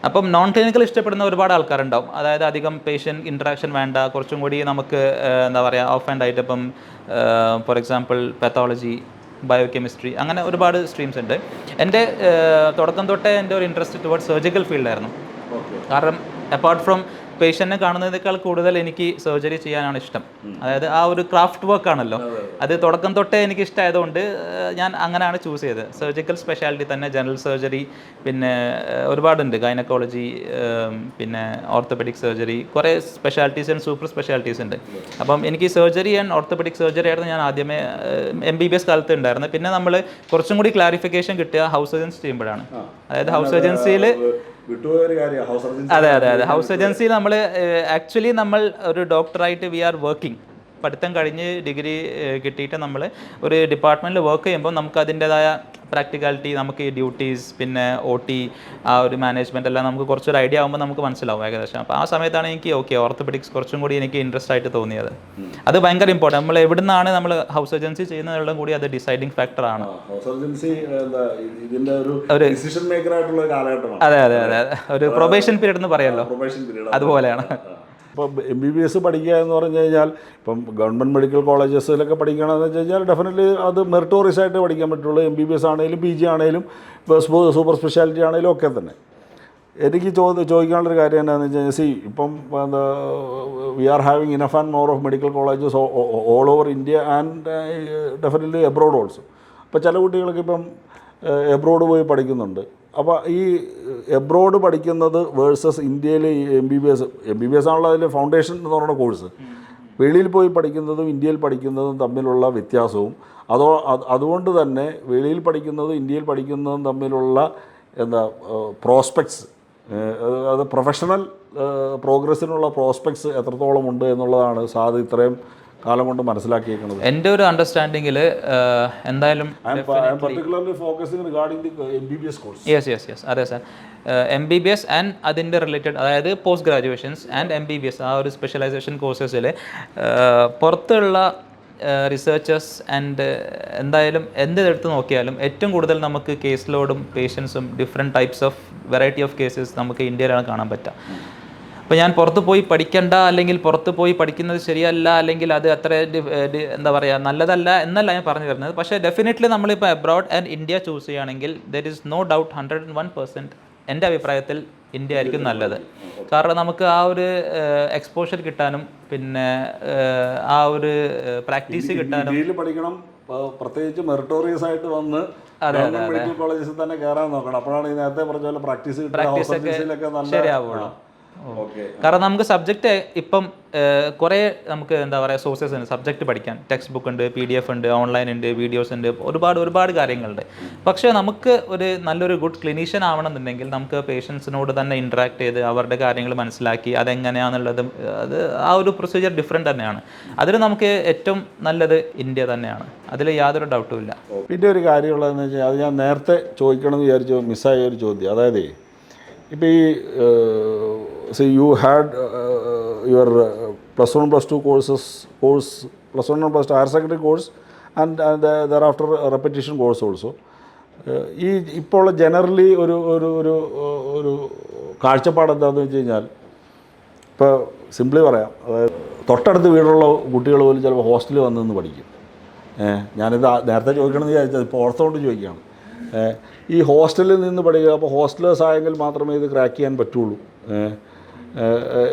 അപ്പം നോൺ ക്ലിനിക്കൽ ഇഷ്ടപ്പെടുന്ന ഒരുപാട് ആൾക്കാരുണ്ടാവും. അതായത് അധികം പേഷ്യൻ്റ് ഇൻട്രാക്ഷൻ വേണ്ട, കുറച്ചും കൂടി നമുക്ക് എന്താ പറയുക ഓഫ് ആൻഡ് ആയിട്ട്, ഇപ്പം ഫോർ എക്സാമ്പിൾ പാത്തോളജി, ബയോകെമിസ്ട്രി, അങ്ങനെ ഒരുപാട് സ്ട്രീംസ് ഉണ്ട്. എൻ്റെ തുടക്കം തൊട്ടേ എൻ്റെ ഒരു ഇൻട്രസ്റ്റ് ടുവേർഡ്സ് സർജിക്കൽ ഫീൽഡായിരുന്നു. കാരണം അപ്പാർട്ട് ഫ്രം പേഷ്യൻറ്റിനെ കാണുന്നതിനേക്കാൾ കൂടുതൽ എനിക്ക് സർജറി ചെയ്യാനാണ് ഇഷ്ടം. അതായത് ആ ഒരു ക്രാഫ്റ്റ് വർക്ക് ആണല്ലോ, അത് തുടക്കം തൊട്ടേ എനിക്ക് ഇഷ്ടമായതുകൊണ്ട് ഞാൻ അങ്ങനെയാണ് ചൂസ് ചെയ്തത്. സർജിക്കൽ സ്പെഷ്യാലിറ്റി തന്നെ ജനറൽ സർജറി, പിന്നെ ഒരുപാടുണ്ട്, ഗൈനക്കോളജി, പിന്നെ ഓർത്തോപെഡിക് സർജറി, കുറേ സ്പെഷ്യാലിറ്റീസ് ആൻഡ് സൂപ്പർ സ്പെഷ്യാലിറ്റീസ് ഉണ്ട്. അപ്പം എനിക്ക് സർജറി ആൻഡ് ഓർത്തോപെഡിക് സർജറി ആയിരുന്നു ഞാൻ ആദ്യമേ MBBS കാലത്ത് ഉണ്ടായിരുന്നത്. പിന്നെ നമ്മൾ കുറച്ചും കൂടി ക്ലാരിഫിക്കേഷൻ കിട്ടുക ഹൗസ് സർജൻസ് ചെയ്യുമ്പോഴാണ്. അതായത് ഹൗസ് സർജൻസിയിൽ അതെ, ഹൗസ് സർജൻസിയിൽ നമ്മൾ ആക്ച്വലി നമ്മൾ ഒരു ഡോക്ടറായിട്ട് വി ആർ വർക്കിംഗ്. പഠിത്തം കഴിഞ്ഞ് ഡിഗ്രി കിട്ടിയിട്ട് നമ്മൾ ഒരു ഡിപ്പാർട്ട്മെൻറ്റിൽ വർക്ക് ചെയ്യുമ്പോൾ നമുക്ക് അതിൻ്റെതായ പ്രാക്ടിക്കാലിറ്റി, നമുക്ക് ഈ ഡ്യൂട്ടീസ്, പിന്നെ OT, ആ ഒരു മാനേജ്മെൻറ്റ് എല്ലാം നമുക്ക് കുറച്ചൊരു ഐഡിയ ആകുമ്പോൾ നമുക്ക് മനസ്സിലാവും ഏകദേശം. അപ്പോൾ ആ സമയത്താണ് എനിക്ക് ഓർത്തോപെഡിക്സ് കുറച്ചും കൂടി എനിക്ക് ഇൻട്രസ്റ്റ് ആയിട്ട് തോന്നിയത്. അത് ഭയങ്കര ഇമ്പോർട്ടൻറ്റ്. നമ്മൾ എവിടെ നിന്നാണ് നമ്മൾ ഹൗസ് സർജൻസി ചെയ്യുന്നതെല്ലാം കൂടി അത് ഡിസൈഡിങ് ഫാക്ടറാണ്. അതെ, ഒരു പ്രൊബേഷൻ പീരീഡ് എന്ന് പറയുമല്ലോ, അതുപോലെയാണ്. ഇപ്പോൾ MBBS പഠിക്കുക എന്ന് പറഞ്ഞു കഴിഞ്ഞാൽ, ഇപ്പം ഗവൺമെൻറ് മെഡിക്കൽ കോളേജസിലൊക്കെ പഠിക്കണമെന്ന് വെച്ച് കഴിഞ്ഞാൽ ഡെഫിനറ്റ്ലി അത് മെറിറ്റോറിയസ് ആയിട്ട് പഠിക്കാൻ പറ്റുള്ളൂ. MBBS ആണെങ്കിലും PG ആണെങ്കിലും സൂപ്പർ സ്പെഷ്യാലിറ്റി ആണെങ്കിലും ഒക്കെ തന്നെ. എനിക്ക് ചോദിക്കാനുള്ളൊരു കാര്യം എന്താണെന്ന് വെച്ച് കഴിഞ്ഞാൽ, ഇപ്പം എന്താ we are having enough and more of medical colleges all over India and definitely abroad also. അപ്പോൾ ചില കുട്ടികൾക്ക് ഇപ്പം എബ്രോഡ് പോയി പഠിക്കുന്നുണ്ട്. അപ്പോൾ ഈ എബ്രോഡ് പഠിക്കുന്നത് വേഴ്സസ് ഇന്ത്യയിൽ MBBS ആണല്ലോ അതിൽ ഫൗണ്ടേഷൻ എന്ന് പറയുന്ന കോഴ്സ്. വെളിയിൽ പോയി പഠിക്കുന്നതും ഇന്ത്യയിൽ പഠിക്കുന്നതും തമ്മിലുള്ള വ്യത്യാസവും, അതുകൊണ്ട് തന്നെ വെളിയിൽ പഠിക്കുന്നതും ഇന്ത്യയിൽ പഠിക്കുന്നതും തമ്മിലുള്ള പ്രോസ്പെക്ട്സ്, അത് പ്രൊഫഷണൽ പ്രോഗ്രസ്സിനുള്ള പ്രോസ്പെക്ട്സ് എത്രത്തോളം ഉണ്ട് എന്നുള്ളതാണ് സാദ് ഇത്രയും കാലം കൊണ്ട് മനസ്സിലാക്കിയിരിക്കുന്നത്. എൻ്റെ ഒരു അണ്ടർസ്റ്റാൻഡിങ്ങിൽ എന്തായാലും യെസ് അതെ സാർ, MBBS ആൻഡ് അതിൻ്റെ റിലേറ്റഡ്, അതായത് പോസ്റ്റ് ഗ്രാജുവേഷൻസ് ആൻഡ് MBBS, ആ ഒരു സ്പെഷ്യലൈസേഷൻ കോഴ്സസിൽ പുറത്തുള്ള റിസർച്ചേഴ്സ് ആൻഡ് എന്തായാലും എന്തെടുത്ത് നോക്കിയാലും ഏറ്റവും കൂടുതൽ നമുക്ക് കേസ് ലോഡും പേഷ്യൻസും different types of variety of cases നമുക്ക് ഇന്ത്യയിലാണ് കാണാൻ പറ്റുക. അപ്പോൾ ഞാൻ പുറത്ത് പോയി പഠിക്കേണ്ട, അല്ലെങ്കിൽ പുറത്ത് പോയി പഠിക്കുന്നത് ശരിയല്ല, അല്ലെങ്കിൽ അത് അത്ര എന്താ പറയുക നല്ലതല്ല എന്നല്ല ഞാൻ പറഞ്ഞു തരുന്നത്. പക്ഷേ ഡെഫിനറ്റ്ലി നമ്മളിപ്പോൾ അബ്രോഡ് ആൻഡ് ഇന്ത്യ ചൂസ് ചെയ്യുകയാണെങ്കിൽ ദർ ഈസ് നോ ഡൗട്ട് 101% എൻ്റെ അഭിപ്രായത്തിൽ ഇന്ത്യ ആയിരിക്കും നല്ലത്. കാരണം നമുക്ക് ആ ഒരു എക്സ്പോഷർ കിട്ടാനും, പിന്നെ ആ ഒരു പ്രാക്ടീസ് കിട്ടാനും പഠിക്കണം. പ്രത്യേകിച്ച് മെറിറ്റോറിയസ് ആയിട്ട് വന്ന് മെഡിക്കൽ കോളേജസിൽ തന്നെ കയറാൻ നോക്കണം. അപ്പോഴാണ് ഈ നേരത്തെ പറഞ്ഞ പോലെ പ്രാക്ടീസ് ശരിയാവുള്ളൂ. കാരണം നമുക്ക് സബ്ജക്റ്റ് ഇപ്പം കുറേ നമുക്ക് എന്താ പറയുക സോഴ്സസ് ഉണ്ട് സബ്ജക്റ്റ് പഠിക്കാൻ. ടെക്സ്റ്റ് ബുക്ക് ഉണ്ട്, PDF ഉണ്ട്, ഓൺലൈൻ ഉണ്ട്, വീഡിയോസ് ഉണ്ട്, ഒരുപാട് കാര്യങ്ങളുണ്ട്. പക്ഷേ നമുക്ക് ഒരു നല്ലൊരു ഗുഡ് ക്ലിനീഷ്യൻ ആവണമെന്നുണ്ടെങ്കിൽ നമുക്ക് പേഷ്യൻസിനോട് തന്നെ ഇൻട്രാക്ട് ചെയ്ത് അവരുടെ കാര്യങ്ങൾ മനസ്സിലാക്കി അതെങ്ങനെയാണെന്നുള്ളത്, അത് ആ ഒരു പ്രൊസീജിയർ ഡിഫറെൻ്റ് തന്നെയാണ്. അതിൽ നമുക്ക് ഏറ്റവും നല്ലത് ഇന്ത്യ തന്നെയാണ്, അതിൽ യാതൊരു ഡൗട്ടും ഇല്ല. പിന്നെ ഒരു കാര്യമുള്ളതെന്ന് വെച്ചാൽ, അത് ഞാൻ നേരത്തെ ചോദിക്കണമെന്ന് വിചാരിച്ചു, മിസ്സായ ഒരു ചോദ്യം. അതായത് ഇപ്പോൾ ഈ you had your +1 +2 course, +1 and +2 higher secondary course and thereafter repetition course also. ഈ ഇപ്പോൾ ജനറലി ഒരു കാഴ്ചപ്പാട് എന്താണെന്ന് വെച്ച് കഴിഞ്ഞാൽ, ഇപ്പോൾ സിംപ്ലി പറയാം, അതായത് തൊട്ടടുത്ത് വീടുള്ള കുട്ടികൾ പോലും ചിലപ്പോൾ ഹോസ്റ്റലിൽ വന്ന് നിന്ന് പഠിക്കും. ഞാനിത് നേരത്തെ ചോദിക്കണമെന്ന് വിചാരിച്ചത് ഇപ്പോൾ ഓർത്തുകൊണ്ട് ചോദിക്കുകയാണ്. ഈ ഹോസ്റ്റലിൽ നിന്ന് പഠിക്കുക, അപ്പോൾ ഹോസ്റ്റലേഴ്സ് ആയെങ്കിൽ മാത്രമേ ഇത് ക്രാക്ക് ചെയ്യാൻ പറ്റുള്ളൂ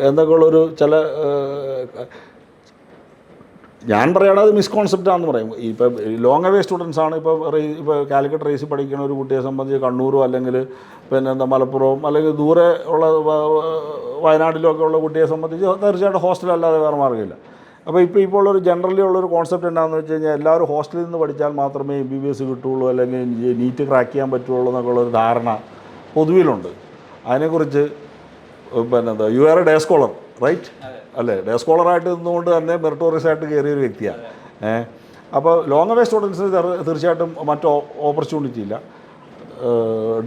എന്നൊക്കെയുള്ളൊരു ചില, ഞാൻ പറയുകയാണെങ്കിൽ അത് മിസ്കോൺസെപ്റ്റാണെന്ന് പറയും. ഇപ്പോൾ ലോങ് അവേ സ്റ്റുഡൻസ് ആണ്. ഇപ്പോൾ കാലിക്കറ്റ് റേസിൽ പഠിക്കുന്ന ഒരു കുട്ടിയെ സംബന്ധിച്ച് കണ്ണൂരോ അല്ലെങ്കിൽ പിന്നെ മലപ്പുറവും അല്ലെങ്കിൽ ദൂരെ ഉള്ള വയനാട്ടിലൊക്കെ ഉള്ള കുട്ടിയെ സംബന്ധിച്ച് തീർച്ചയായിട്ടും ഹോസ്റ്റൽ അല്ലാതെ വേറെ മാർഗ്ഗമില്ല. അപ്പോൾ ഇപ്പോൾ ഒരു ജനറലി ഉള്ളൊരു കോൺസെപ്റ്റ് എന്താണെന്ന് വെച്ച് കഴിഞ്ഞാൽ എല്ലാവരും ഹോസ്റ്റലിൽ നിന്ന് പഠിച്ചാൽ മാത്രമേ MBBS കിട്ടുള്ളൂ, അല്ലെങ്കിൽ നീറ്റ് ക്രാക്ക് ചെയ്യാൻ പറ്റുള്ളൂ എന്നൊക്കെയുള്ളൊരു ധാരണ പൊതുവിലുണ്ട്. അതിനെക്കുറിച്ച് പിന്നെ എന്താ, you are a day scholar right അല്ലേ? ഡേ സ്കോളറായിട്ട് നിന്നുകൊണ്ട് തന്നെ മെറിറ്റോറിയസ് ആയിട്ട് കയറിയൊരു വ്യക്തിയാണ്. അപ്പോൾ ലോങ് അവേ സ്റ്റുഡൻസിന് തീർച്ചയായിട്ടും മറ്റു ഓപ്പർച്യൂണിറ്റി ഇല്ല.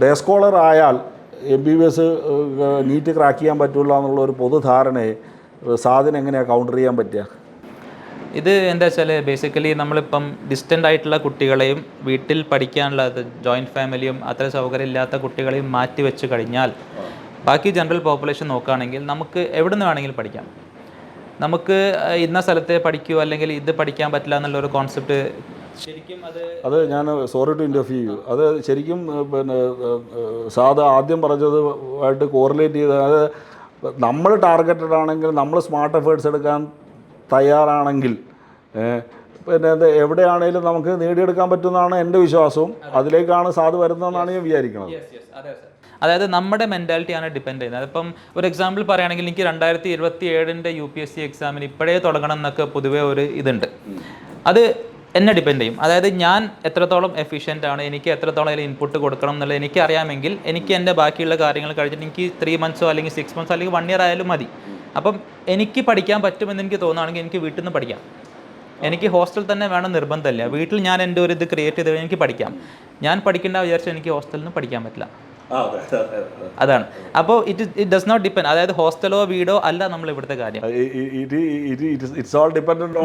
ഡേ സ്കോളർ ആയാൽ MBBS നീറ്റ് ക്രാക്ക് ചെയ്യാൻ പറ്റില്ല എന്നുള്ള ഒരു പൊതുധാരണയെ സാധനം എങ്ങനെയാണ് കൗണ്ടർ ചെയ്യാൻ പറ്റുക? ഇത് എന്താ വെച്ചാൽ ബേസിക്കലി നമ്മളിപ്പം ഡിസ്റ്റൻ്റ് ആയിട്ടുള്ള കുട്ടികളെയും വീട്ടിൽ പഠിക്കാനുള്ള ജോയിൻറ്റ് ഫാമിലിയും അത്ര സൗകര്യം ഇല്ലാത്ത കുട്ടികളെയും മാറ്റി വെച്ച് കഴിഞ്ഞാൽ ബാക്കി ജനറൽ പോപ്പുലേഷൻ നോക്കുകയാണെങ്കിൽ നമുക്ക് എവിടെ നിന്ന് വേണമെങ്കിലും പഠിക്കാം. നമുക്ക് ഇന്ന സ്ഥലത്തെ പഠിക്കൂ അല്ലെങ്കിൽ ഇത് പഠിക്കാൻ പറ്റില്ല എന്നുള്ളൊരു കോൺസെപ്റ്റ് ശരിക്കും അത് ഞാൻ സോറി ടു ഇൻ്റർഫ്യൂ അത് ശരിക്കും പിന്നെ ആദ്യം പറഞ്ഞതുമായിട്ട് കോറിലേറ്റ് ചെയ്ത്, അത് നമ്മൾ ടാർഗറ്റഡ് ആണെങ്കിൽ, നമ്മൾ സ്മാർട്ട് എഫേർട്സ് എടുക്കാൻ തയ്യാറാണെങ്കിൽ പിന്നെ അത് എവിടെയാണേലും നമുക്ക് നേടിയെടുക്കാൻ പറ്റുമെന്നാണ് എൻ്റെ വിശ്വാസവും. അതിലേക്കാണ് സാധു വരുന്നതെന്നാണ് ഞാൻ വിചാരിക്കുന്നത്. അതായത് നമ്മുടെ മെൻറ്റാലിറ്റിയാണ് ഡിപ്പെൻഡ് ചെയ്യുന്നത്. അതിപ്പം ഒരു എക്സാമ്പിൾ പറയുകയാണെങ്കിൽ എനിക്ക് 2027 UPSC എക്സാമിന് ഇപ്പോഴേ തുടങ്ങണം എന്നൊക്കെ പൊതുവേ ഒരു ഇതുണ്ട്. അത് എന്നെ ഡിപ്പെൻഡ് ചെയ്യും. അതായത് ഞാൻ എത്രത്തോളം എഫിഷ്യൻ്റ് ആണ്, എനിക്ക് എത്രത്തോളം അതിൽ ഇൻപുട്ട് കൊടുക്കണം എന്നുള്ളത് എനിക്ക് അറിയാമെങ്കിൽ എനിക്ക് എൻ്റെ ബാക്കിയുള്ള കാര്യങ്ങൾ കഴിഞ്ഞിട്ട് എനിക്ക് 3 months അല്ലെങ്കിൽ 6 months അല്ലെങ്കിൽ 1 year ആയാലും മതി. അപ്പം എനിക്ക് പഠിക്കാൻ പറ്റുമെന്ന് എനിക്ക് തോന്നുകയാണെങ്കിൽ എനിക്ക് വീട്ടിൽ നിന്ന് പഠിക്കാം. എനിക്ക് ഹോസ്റ്റൽ തന്നെ വേണം നിർബന്ധമില്ല. വീട്ടിൽ ഞാൻ എൻ്റെ ഒരു ഇത് ക്രിയേറ്റ് ചെയ്ത് എനിക്ക് പഠിക്കാം. ഞാൻ പഠിക്കേണ്ട വിചാരിച്ചാൽ എനിക്ക് ഹോസ്റ്റലിൽ നിന്ന് പഠിക്കാൻ പറ്റില്ല. അതാണ്. അപ്പോൾ ഇറ്റ് ഡസ് നോട്ട് ഡിപ്പെൻഡ്. അതായത് ഹോസ്റ്റലോ വീടോ അല്ല നമ്മൾ ഇവിടുത്തെ കാര്യം.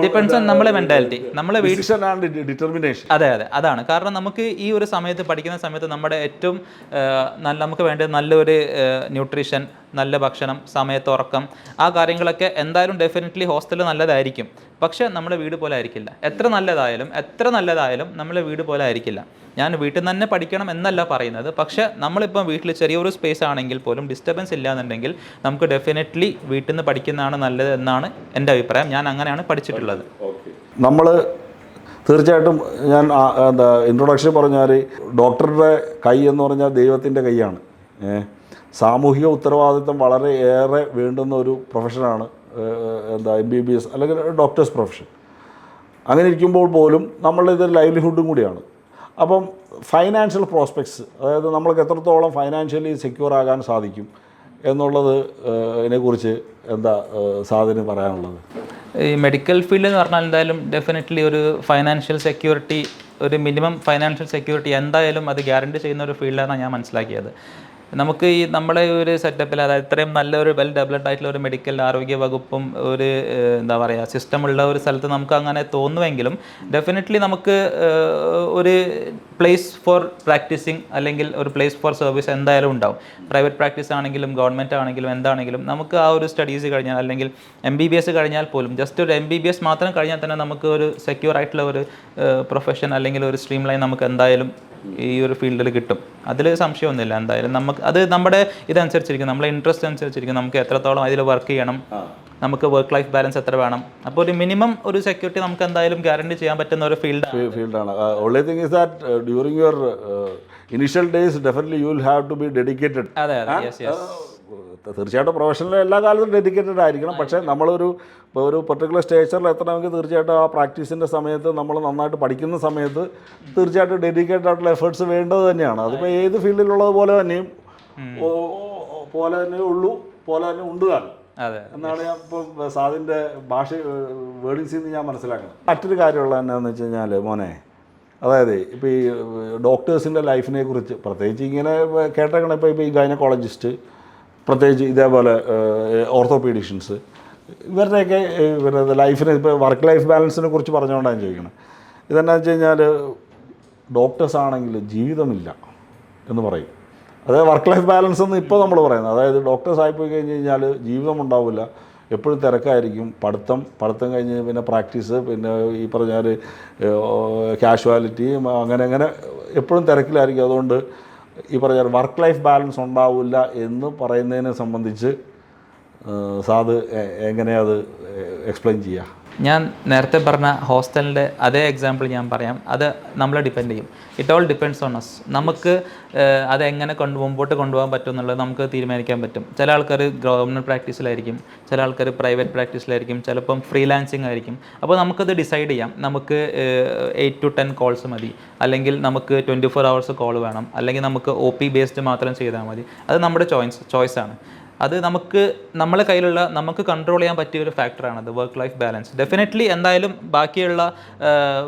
ഡിപ്പെൻഡ്സ് ഓൺ നമ്മളെ മെന്റാലിറ്റി, നമ്മളെ ഡിറ്റർമിനേഷൻ. അതെ അതാണ്. കാരണം നമുക്ക് ഈ ഒരു സമയത്ത് പഠിക്കുന്ന സമയത്ത് നമ്മുടെ ഏറ്റവും നമുക്ക് വേണ്ടത് നല്ലൊരു ന്യൂട്രീഷൻ, നല്ല ഭക്ഷണം, സമയത്ത് ഉറക്കം, ആ കാര്യങ്ങളൊക്കെ എന്തായാലും ഡെഫിനറ്റ്ലി ഹോസ്റ്റലിൽ നല്ലതായിരിക്കും. പക്ഷേ നമ്മുടെ വീട് പോലെ ആയിരിക്കില്ല. എത്ര നല്ലതായാലും നമ്മളെ വീട് പോലെ ആയിരിക്കില്ല. ഞാൻ വീട്ടിൽ നിന്ന് തന്നെ പഠിക്കണം എന്നല്ല പറയുന്നത്. പക്ഷേ നമ്മളിപ്പം വീട്ടിൽ ചെറിയൊരു സ്പേസ് ആണെങ്കിൽ പോലും ഡിസ്റ്റർബൻസ് ഇല്ല എന്നുണ്ടെങ്കിൽ നമുക്ക് ഡെഫിനറ്റ്ലി വീട്ടിൽ നിന്ന് പഠിക്കുന്നതാണ് നല്ലത് എന്നാണ് എൻ്റെ അഭിപ്രായം. ഞാൻ അങ്ങനെയാണ് പഠിച്ചിട്ടുള്ളത്. നമ്മൾ തീർച്ചയായിട്ടും ഞാൻ ഇൻട്രൊഡക്ഷൻ പറഞ്ഞാൽ ഡോക്ടറുടെ കൈ എന്ന് പറഞ്ഞാൽ ദൈവത്തിൻ്റെ കൈയാണ്. സാമൂഹിക ഉത്തരവാദിത്വം വളരെ ഏറെ വേണ്ടുന്ന ഒരു പ്രൊഫഷനാണ് MBBS അല്ലെങ്കിൽ ഡോക്ടേഴ്സ് പ്രൊഫഷൻ. അങ്ങനെ ഇരിക്കുമ്പോൾ പോലും നമ്മളിത് ലൈവ്ലിഹുഡും കൂടിയാണ്. അപ്പം ഫൈനാൻഷ്യൽ പ്രോസ്പെക്ട്സ്, അതായത് നമ്മൾക്ക് എത്രത്തോളം ഫൈനാൻഷ്യലി സെക്യൂർ ആകാൻ സാധിക്കും എന്നുള്ളത് ഇതിനെക്കുറിച്ച് എന്താ സാധന പറയാനുള്ളത്? ഈ മെഡിക്കൽ ഫീൽഡ് എന്ന് പറഞ്ഞാൽ എന്തായാലും ഡെഫിനറ്റ്ലി ഒരു ഫൈനാൻഷ്യൽ സെക്യൂരിറ്റി, ഒരു മിനിമം ഫൈനാൻഷ്യൽ സെക്യൂരിറ്റി എന്തായാലും അത് ഗ്യാരണ്ടി ചെയ്യുന്ന ഒരു ഫീൽഡാണ് ഞാൻ മനസ്സിലാക്കിയത്. നമുക്ക് ഈ നമ്മുടെ ഒരു സെറ്റപ്പിൽ, അതായത് ഇത്രയും നല്ലൊരു വെൽ ഡെവലപ്ഡ് ആയിട്ടുള്ള ഒരു മെഡിക്കൽ ആരോഗ്യ വകുപ്പും ഒരു എന്താ പറയുക സിസ്റ്റമുള്ള ഒരു സ്ഥലത്ത് നമുക്ക് അങ്ങനെ തോന്നുമെങ്കിലും ഡെഫിനറ്റ്ലി നമുക്ക് ഒരു പ്ലേസ് ഫോർ പ്രാക്ടീസിങ് അല്ലെങ്കിൽ ഒരു പ്ലേസ് ഫോർ സർവീസ് എന്തായാലും ഉണ്ടാവും. പ്രൈവറ്റ് പ്രാക്ടീസ് ആണെങ്കിലും ഗവൺമെൻറ് ആണെങ്കിലും എന്താണെങ്കിലും നമുക്ക് ആ ഒരു സ്റ്റഡീസ് കഴിഞ്ഞാൽ അല്ലെങ്കിൽ MBBS കഴിഞ്ഞാൽ പോലും ജസ്റ്റ് ഒരു MBBS മാത്രം കഴിഞ്ഞാൽ തന്നെ നമുക്ക് ഒരു സെക്യൂർ ആയിട്ടുള്ള ഒരു പ്രൊഫഷൻ അല്ലെങ്കിൽ ഒരു സ്ട്രീം ലൈൻ നമുക്ക് എന്തായാലും ഈ ഒരു ഫീൽഡിൽ കിട്ടും. അതിൽ സംശയമൊന്നുമില്ല. എന്തായാലും നമുക്ക് അത് നമ്മുടെ ഇതനുസരിച്ചിരിക്കും, നമ്മളെ ഇൻട്രസ്റ്റ് അനുസരിച്ചിരിക്കും, നമുക്ക് എത്രത്തോളം അതിൽ വർക്ക് ചെയ്യണം, നമുക്ക് വർക്ക് ലൈഫ് ബാലൻസ് എത്ര വേണം. അപ്പോൾ ഒരു മിനിമം ഒരു സെക്യൂരിറ്റി നമുക്ക് എന്തായാലും ഗ്യാരണ്ടി ചെയ്യാൻ പറ്റുന്ന ഒരു ഫീൽഡാണ്. Only thing is that during your initial days definitely you will have to be dedicated. അതെ തീർച്ചയായിട്ടും പ്രൊഫഷണൽ എല്ലാ കാലത്തും ഡെഡിക്കേറ്റഡ് ആയിരിക്കണം. പക്ഷേ നമ്മളൊരു പർട്ടിക്കുലർ സ്റ്റേച്ചറിൽ എത്തണമെങ്കിൽ തീർച്ചയായിട്ടും ആ പ്രാക്ടീസിൻ്റെ സമയത്ത് നമ്മൾ നന്നായിട്ട് പഠിക്കുന്ന സമയത്ത് തീർച്ചയായിട്ടും ഡെഡിക്കേറ്റഡ് ആയിട്ടുള്ള എഫേർട്സ് വേണ്ടത് തന്നെയാണ്. അതിപ്പോൾ ഏത് ഫീൽഡിലുള്ളത് പോലെ തന്നെയും പോലെ തന്നെ ഉണ്ട് താനും എന്നാണ് ഞാൻ ഇപ്പോൾ സാദിൻ്റെ വേർഡിങ്സിൽ നിന്ന് ഞാൻ മനസ്സിലാക്കുന്നത്. മറ്റൊരു കാര്യമുള്ള എന്നാന്ന് വെച്ച് കഴിഞ്ഞാൽ മോനെ, അതായത് ഇപ്പോൾ ഈ ഡോക്ടേഴ്സിൻ്റെ ലൈഫിനെ കുറിച്ച് പ്രത്യേകിച്ച് ഇങ്ങനെ കേട്ടേക്കണം. ഇപ്പോൾ ഈ ഗൈനക്കോളജിസ്റ്റ്, പ്രത്യേകിച്ച് ഇതേപോലെ ഓർത്തോപീഡിഷ്യൻസ്, ഇവരുടെയൊക്കെ ലൈഫിനെ ഇപ്പോൾ വർക്ക് ലൈഫ് ബാലൻസിനെ കുറിച്ച് പറഞ്ഞുകൊണ്ടാണ് ചോദിക്കുന്നത്. ഇതെന്നാന്ന് വെച്ച് കഴിഞ്ഞാൽ ഡോക്ടേഴ്സ് ആണെങ്കിൽ ജീവിതമില്ല എന്ന് പറയും. അതായത് വർക്ക് ലൈഫ് ബാലൻസ് എന്ന് ഇപ്പോൾ നമ്മൾ പറയുന്നത്, അതായത് ഡോക്ടേഴ്സ് ആയിപ്പോയി കഴിഞ്ഞ് കഴിഞ്ഞാൽ ജീവിതം ഉണ്ടാവില്ല, എപ്പോഴും തിരക്കായിരിക്കും. പഠിത്തം കഴിഞ്ഞ് പിന്നെ പ്രാക്ടീസ്, പിന്നെ ഈ പറഞ്ഞാൽ കാഷ്വാലിറ്റി, അങ്ങനെ എപ്പോഴും തിരക്കിലായിരിക്കും. അതുകൊണ്ട് ഈ പറഞ്ഞാൽ വർക്ക് ലൈഫ് ബാലൻസ് ഉണ്ടാവില്ല എന്ന് പറയുന്നതിനെ സംബന്ധിച്ച് സാദ് എങ്ങനെയാണ് അത് എക്സ്പ്ലെയിൻ ചെയ്യുക? ഞാൻ നേരത്തെ പറഞ്ഞ ഹോസ്റ്റലിൻ്റെ അതേ എക്സാമ്പിൾ ഞാൻ പറയാം. അത് നമ്മളെ ഡിപ്പെൻഡ് ചെയ്യും. It all depends on us. നമുക്ക് അതെങ്ങനെ മുമ്പോട്ട് കൊണ്ടുപോകാൻ പറ്റും എന്നുള്ളത് നമുക്ക് തീരുമാനിക്കാൻ പറ്റും. ചില ആൾക്കാർ ഗവൺമെൻറ് പ്രാക്ടീസിലായിരിക്കും, ചില ആൾക്കാർ പ്രൈവറ്റ് പ്രാക്ടീസിലായിരിക്കും, ചിലപ്പം ഫ്രീലാൻസിങ് ആയിരിക്കും. അപ്പോൾ നമുക്കത് ഡിസൈഡ് ചെയ്യാം. നമുക്ക് 8 to 10 കോൾസ് മതി, അല്ലെങ്കിൽ നമുക്ക് 24 hours കോൾ വേണം, അല്ലെങ്കിൽ നമുക്ക് OP ബേസ്ഡ് മാത്രം ചെയ്താൽ മതി. അത് നമ്മുടെ ചോയ്സാണ്. അത് നമ്മളെ കയ്യിലുള്ള നമുക്ക് കൺട്രോൾ ചെയ്യാൻ പറ്റിയ ഒരു ഫാക്ടറാണ് അത് വർക്ക് ലൈഫ് ബാലൻസ്. ഡെഫിനറ്റ്ലി എന്തായാലും ബാക്കിയുള്ള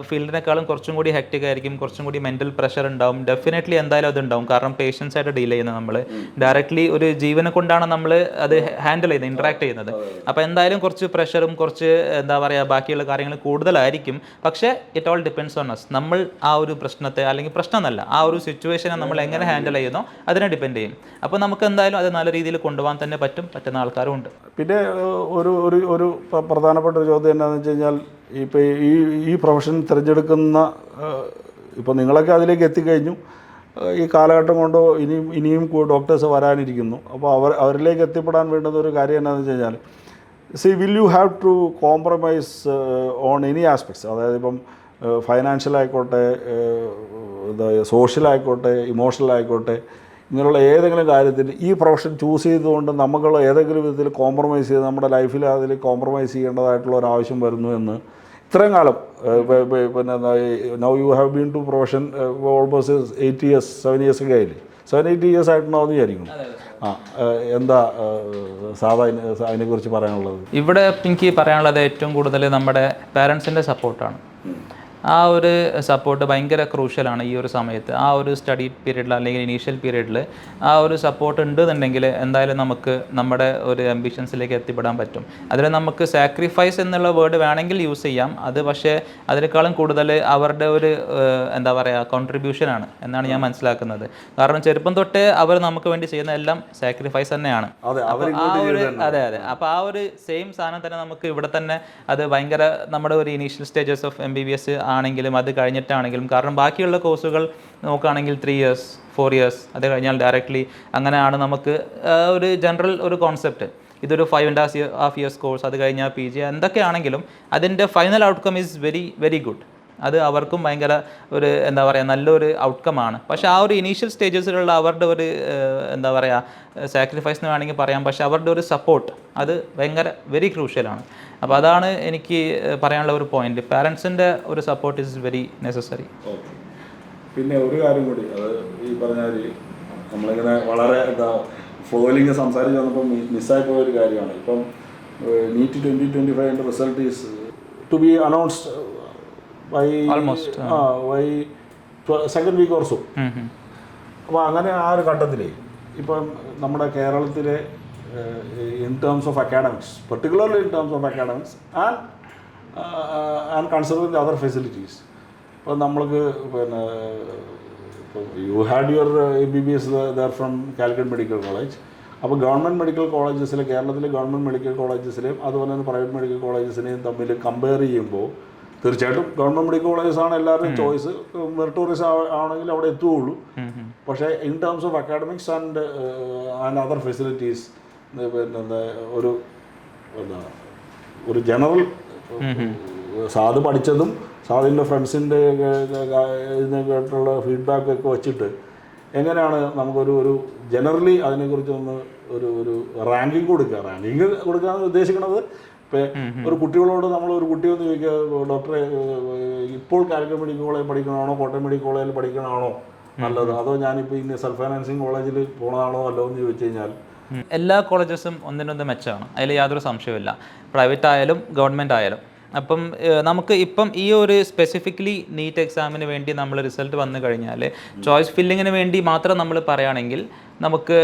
ഫീൽഡിനേക്കാളും കുറച്ചും കൂടി ഹെക്റ്റിക് ആയിരിക്കും, കുറച്ചും കൂടി മെൻ്റൽ പ്രഷർ ഉണ്ടാവും. ഡെഫിനറ്റ്ലി എന്തായാലും അതുണ്ടാവും. കാരണം പേഷ്യൻസ് ആയിട്ട് ഡീൽ ചെയ്യുന്നത് നമ്മൾ ഡയറക്റ്റ്ലി ഒരു ജീവനെ കൊണ്ടാണ് നമ്മൾ അത് ഹാൻഡിൽ ചെയ്യുന്നത്, ഇൻട്രാക്ട് ചെയ്യുന്നത്. അപ്പോൾ എന്തായാലും കുറച്ച് പ്രഷറും കുറച്ച് എന്താ പറയുക ബാക്കിയുള്ള കാര്യങ്ങൾ കൂടുതലായിരിക്കും. പക്ഷേ it all depends on us. നമ്മൾ ആ ഒരു പ്രശ്നത്തെ, അല്ലെങ്കിൽ പ്രശ്നമല്ല, ആ ഒരു സിറ്റുവേഷനെ നമ്മൾ എങ്ങനെ ഹാൻഡിൽ ചെയ്യുന്നോ അതിനെ ഡിപ്പെൻഡ് ചെയ്യും. അപ്പോൾ നമുക്ക് എന്തായാലും അത് നല്ല രീതിയിൽ കൊണ്ടുപോകാൻ തന്നെ പറ്റുന്ന ആൾക്കാരും ഉണ്ട്. പിന്നെ ഒരു പ്രധാനപ്പെട്ട ഒരു ചോദ്യം എന്താണെന്ന് വെച്ച് കഴിഞ്ഞാൽ, ഇപ്പോൾ ഈ പ്രൊഫഷൻ തിരഞ്ഞെടുക്കുന്ന ഇപ്പോൾ നിങ്ങളൊക്കെ അതിലേക്ക് എത്തിക്കഴിഞ്ഞു, ഈ കാലഘട്ടം കൊണ്ടോ ഇനിയും ഡോക്ടേഴ്സ് വരാനിരിക്കുന്നു. അപ്പോൾ അവരിലേക്ക് എത്തിപ്പെടാൻ വേണ്ടുന്ന ഒരു കാര്യം എന്താണെന്ന് വെച്ച് കഴിഞ്ഞാൽ, will you have to compromise on any aspects? അതായത് ഇപ്പം ഫൈനാൻഷ്യലായിക്കോട്ടെ, സോഷ്യലായിക്കോട്ടെ, ഇമോഷണലായിക്കോട്ടെ, ഇങ്ങനെയുള്ള ഏതെങ്കിലും കാര്യത്തിൽ ഈ പ്രൊഫഷൻ ചൂസ് ചെയ്തുകൊണ്ട് നമുക്ക് ഏതെങ്കിലും വിധത്തിൽ കോംപ്രമൈസ് ചെയ്ത് നമ്മുടെ ലൈഫിൽ അതിൽ കോംപ്രമൈസ് ചെയ്യേണ്ടതായിട്ടുള്ള ഒരു ആവശ്യം വരുന്നു എന്ന് ഇത്രയും കാലം പിന്നെ now you have been to profession almost 8 years 7 years ഒക്കെ ആയില്ലേ? 7-8 years ആയിട്ടുണ്ടാവുമെന്ന് വിചാരിക്കുന്നു. എന്താ അതിനെക്കുറിച്ച് പറയാനുള്ളത്? ഇവിടെ എനിക്ക് പറയാനുള്ളത് ഏറ്റവും കൂടുതൽ നമ്മുടെ പാരൻസിൻ്റെ സപ്പോർട്ടാണ്. ആ ഒരു സപ്പോർട്ട് ഭയങ്കര ക്രൂഷ്യലാണ് ഈ ഒരു സമയത്ത്. ആ ഒരു സ്റ്റഡി പീരീഡിൽ അല്ലെങ്കിൽ ഇനീഷ്യൽ പീരീഡിൽ ആ ഒരു സപ്പോർട്ട് ഉണ്ടെന്നുണ്ടെങ്കിൽ എന്തായാലും നമുക്ക് നമ്മുടെ ഒരു ആംബിഷൻസിലേക്ക് എത്തിപ്പെടാൻ പറ്റും. അതിൽ നമുക്ക് സാക്രിഫൈസ് എന്നുള്ള വേർഡ് വേണമെങ്കിൽ യൂസ് ചെയ്യാം. അത് പക്ഷേ അതിനേക്കാളും കൂടുതൽ അവരുടെ ഒരു എന്താ പറയുക കോൺട്രിബ്യൂഷനാണ് എന്നാണ് ഞാൻ മനസ്സിലാക്കുന്നത്. കാരണം ചെറുപ്പം തൊട്ടേ അവർ നമുക്ക് വേണ്ടി ചെയ്യുന്ന എല്ലാം സാക്രിഫൈസ് തന്നെയാണ്. അതെ. അപ്പോൾ ആ ഒരു സെയിം സാധനം തന്നെ നമുക്ക് ഇവിടെ തന്നെ അത് ഭയങ്കര നമ്മുടെ ഒരു ഇനീഷ്യൽ സ്റ്റേജസ് ഓഫ് MBBS ആണെങ്കിലും അത് കഴിഞ്ഞിട്ടാണെങ്കിലും, കാരണം ബാക്കിയുള്ള കോഴ്സുകൾ നോക്കുകയാണെങ്കിൽ 3 years 4 years അത് കഴിഞ്ഞാൽ ഡയറക്റ്റ്ലി അങ്ങനെയാണ് നമുക്ക് ഒരു ജനറൽ ഒരു കോൺസെപ്റ്റ്. ഇതൊരു 5.5 years കോഴ്സ്, അത് കഴിഞ്ഞാൽ PG എന്തൊക്കെയാണെങ്കിലും അതിൻ്റെ final outcome is very very good. അത് അവർക്കും ഭയങ്കര ഒരു എന്താ പറയുക നല്ലൊരു ഔട്ട്കമാണ്. പക്ഷേ ആ ഒരു ഇനീഷ്യൽ സ്റ്റേജസിലുള്ള അവരുടെ ഒരു എന്താ പറയുക സാക്രിഫൈസ് എന്ന് വേണമെങ്കിൽ പറയാം. പക്ഷേ അവരുടെ ഒരു സപ്പോർട്ട് അത് ഭയങ്കര വെരി ക്രൂഷ്യലാണ്. അപ്പോൾ അതാണ് എനിക്ക് പറയാനുള്ള ഒരു പോയിന്റ്. പാരൻസിൻ്റെ ഒരു സപ്പോർട്ട് ഈസ് വെരി നെസസറി. പിന്നെ ഒരു കാര്യം കൂടി, അത് ഈ പറഞ്ഞാൽ നമ്മളിങ്ങനെ വളരെ ഫ്ലോയിലിങ് സംസാരിച്ച് വന്നപ്പോൾ മിസ്സായി പോയ ഒരു കാര്യമാണ്. ഇപ്പം NEET 2025 result is to be announced by second week or so. അപ്പോൾ അങ്ങനെ ആ ഒരു ഘട്ടത്തിൽ ഇപ്പം നമ്മുടെ കേരളത്തിലെ in terms of academics, particularly in terms of academics and considering the other facilities, ഇപ്പം നമ്മൾക്ക് പിന്നെ you had your MBBS there from Calicut medical college. അപ്പോൾ ഗവൺമെൻറ് മെഡിക്കൽ കോളേജസിലെ, കേരളത്തിലെ ഗവൺമെൻറ് മെഡിക്കൽ കോളേജസിലെയും അതുപോലെ തന്നെ പ്രൈവറ്റ് മെഡിക്കൽ കോളേജസിനെയും തമ്മിൽ കമ്പയർ ചെയ്യുമ്പോൾ തീർച്ചയായിട്ടും ഗവൺമെൻറ് മെഡിക്കൽ കോളേജസാണ് എല്ലാവരുടെയും ചോയ്സ്. മെറിറ്റോറിയസ് ആണെങ്കിൽ അവിടെ എത്തുകയുള്ളൂ. പക്ഷേ in terms of academics and other facilities പിന്നെ ഒരു ജനറൽ സാധ് പഠിച്ചതും സാധിൻ്റെ ഫ്രണ്ട്സിൻ്റെ കേട്ടുള്ള ഫീഡ്ബാക്കൊക്കെ വെച്ചിട്ട് എങ്ങനെയാണ് നമുക്കൊരു ജനറലി അതിനെക്കുറിച്ചൊന്ന് ഒരു റാങ്കിങ് കൊടുക്കുക? റാങ്കിങ് കൊടുക്കാന്ന് ഉദ്ദേശിക്കുന്നത് ഇപ്പം ഒരു കുട്ടികളോട് ഒരു കുട്ടി ഒന്ന് ചോദിക്കുക, ഡോക്ടറെ ഇപ്പോൾ കാലിക്കറ്റ് മെഡിക്കൽ കോളേജിൽ പഠിക്കണമാണോ കോട്ടയം മെഡിക്കൽ കോളേജിൽ പഠിക്കണമാണോ നല്ലത്, അതോ ഞാനിപ്പോൾ ഇന്ന് സെൽഫ് ഫൈനാൻസിങ് കോളേജിൽ പോകണതാണോ അല്ലോ എന്ന് ചോദിച്ചു കഴിഞ്ഞാൽ എല്ലാ കോളേജസും ഒന്നിനൊന്ന് മെച്ചമാണ്, അതിൽ യാതൊരു സംശയമില്ല. പ്രൈവറ്റ് ആയാലും ഗവൺമെൻറ് ആയാലും. അപ്പം നമുക്ക് ഇപ്പം ഈ ഒരു സ്പെസിഫിക്കലി നീറ്റ് എക്സാമിന് വേണ്ടി നമ്മൾ റിസൾട്ട് വന്നു കഴിഞ്ഞാൽ ചോയ്സ് ഫില്ലിങ്ങിന് വേണ്ടി മാത്രം നമ്മൾ പറയുകയാണെങ്കിൽ നമുക്ക്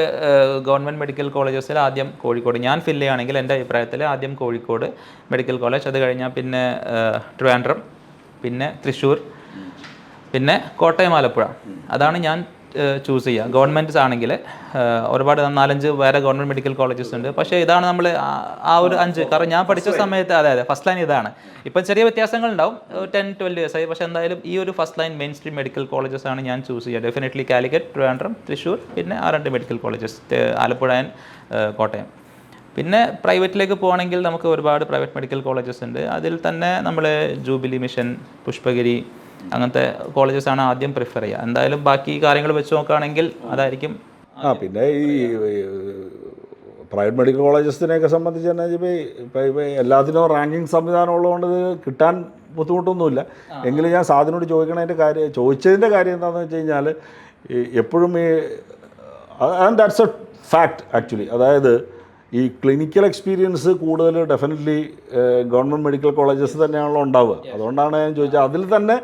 ഗവൺമെൻറ് മെഡിക്കൽ കോളേജസിൽ ആദ്യം കോഴിക്കോട്, ഞാൻ ഫില്ല് ചെയ്യുകയാണെങ്കിൽ എൻ്റെ അഭിപ്രായത്തിൽ ആദ്യം കോഴിക്കോഡ് മെഡിക്കൽ കോളേജ്, അത് കഴിഞ്ഞാൽ പിന്നെ ട്രിവാൻഡ്രം, പിന്നെ തൃശ്ശൂർ, പിന്നെ കോട്ടയം, ആലപ്പുഴ. അതാണ് ഞാൻ ചൂസ് ചെയ്യുക. ഗവൺമെൻറ്റ്സ് ആണെങ്കിൽ ഒരുപാട് 4-5 വേറെ ഗവൺമെൻറ് മെഡിക്കൽ കോളേജസ് ഉണ്ട്. പക്ഷേ ഇതാണ് നമ്മൾ ആ ഒരു 5, കാരണം ഞാൻ പഠിച്ച സമയത്ത് അതെ ഫസ്റ്റ് ലൈൻ ഇതാണ്. ഇപ്പം ചെറിയ വ്യത്യാസങ്ങളുണ്ടാവും, 10-12 years ആയി. പക്ഷേ എന്തായാലും ഈ ഒരു first line main stream medical colleges ആണ് ഞാൻ ചൂസ് ചെയ്യുക. ഡെഫിനറ്റ്ലി കാലിക്കറ്റ്, ട്രിവാൻഡ്രം, തൃശ്ശൂർ, പിന്നെ ആ 2 medical colleges Alappuzha and Kottayam. പിന്നെ പ്രൈവറ്റിലേക്ക് പോകണമെങ്കിൽ നമുക്ക് ഒരുപാട് പ്രൈവറ്റ് മെഡിക്കൽ കോളേജസ് ഉണ്ട്. അതിൽ തന്നെ നമ്മൾ ജൂബിലി മിഷൻ, പുഷ്പഗിരി അങ്ങനത്തെ കോളേജസാണ് ആദ്യം പ്രിഫർ ചെയ്യുക. എന്തായാലും ബാക്കി കാര്യങ്ങൾ വെച്ച് നോക്കുകയാണെങ്കിൽ അതായിരിക്കും. പിന്നെ ഈ പ്രൈവറ്റ് മെഡിക്കൽ കോളേജസിനെയൊക്കെ സംബന്ധിച്ച് തന്നെ ഇപ്പോൾ എല്ലാത്തിനും റാങ്കിങ് സംവിധാനം ഉള്ളതുകൊണ്ട് ഇത് കിട്ടാൻ ബുദ്ധിമുട്ടൊന്നുമില്ല. എങ്കിലും ഞാൻ സാധനോട് ചോദിച്ചതിൻ്റെ കാര്യം എന്താണെന്ന് വെച്ച് കഴിഞ്ഞാൽ എപ്പോഴും and that's A fact actually. അതായത് ഈ ക്ലിനിക്കൽ എക്സ്പീരിയൻസ് കൂടുതൽ ഡെഫിനറ്റ്ലി ഗവൺമെൻറ് മെഡിക്കൽ കോളേജസ് തന്നെയാണല്ലോ ഉണ്ടാവുക. അതുകൊണ്ടാണ് ഞാൻ ചോദിച്ചത്. അതിൽ തന്നെ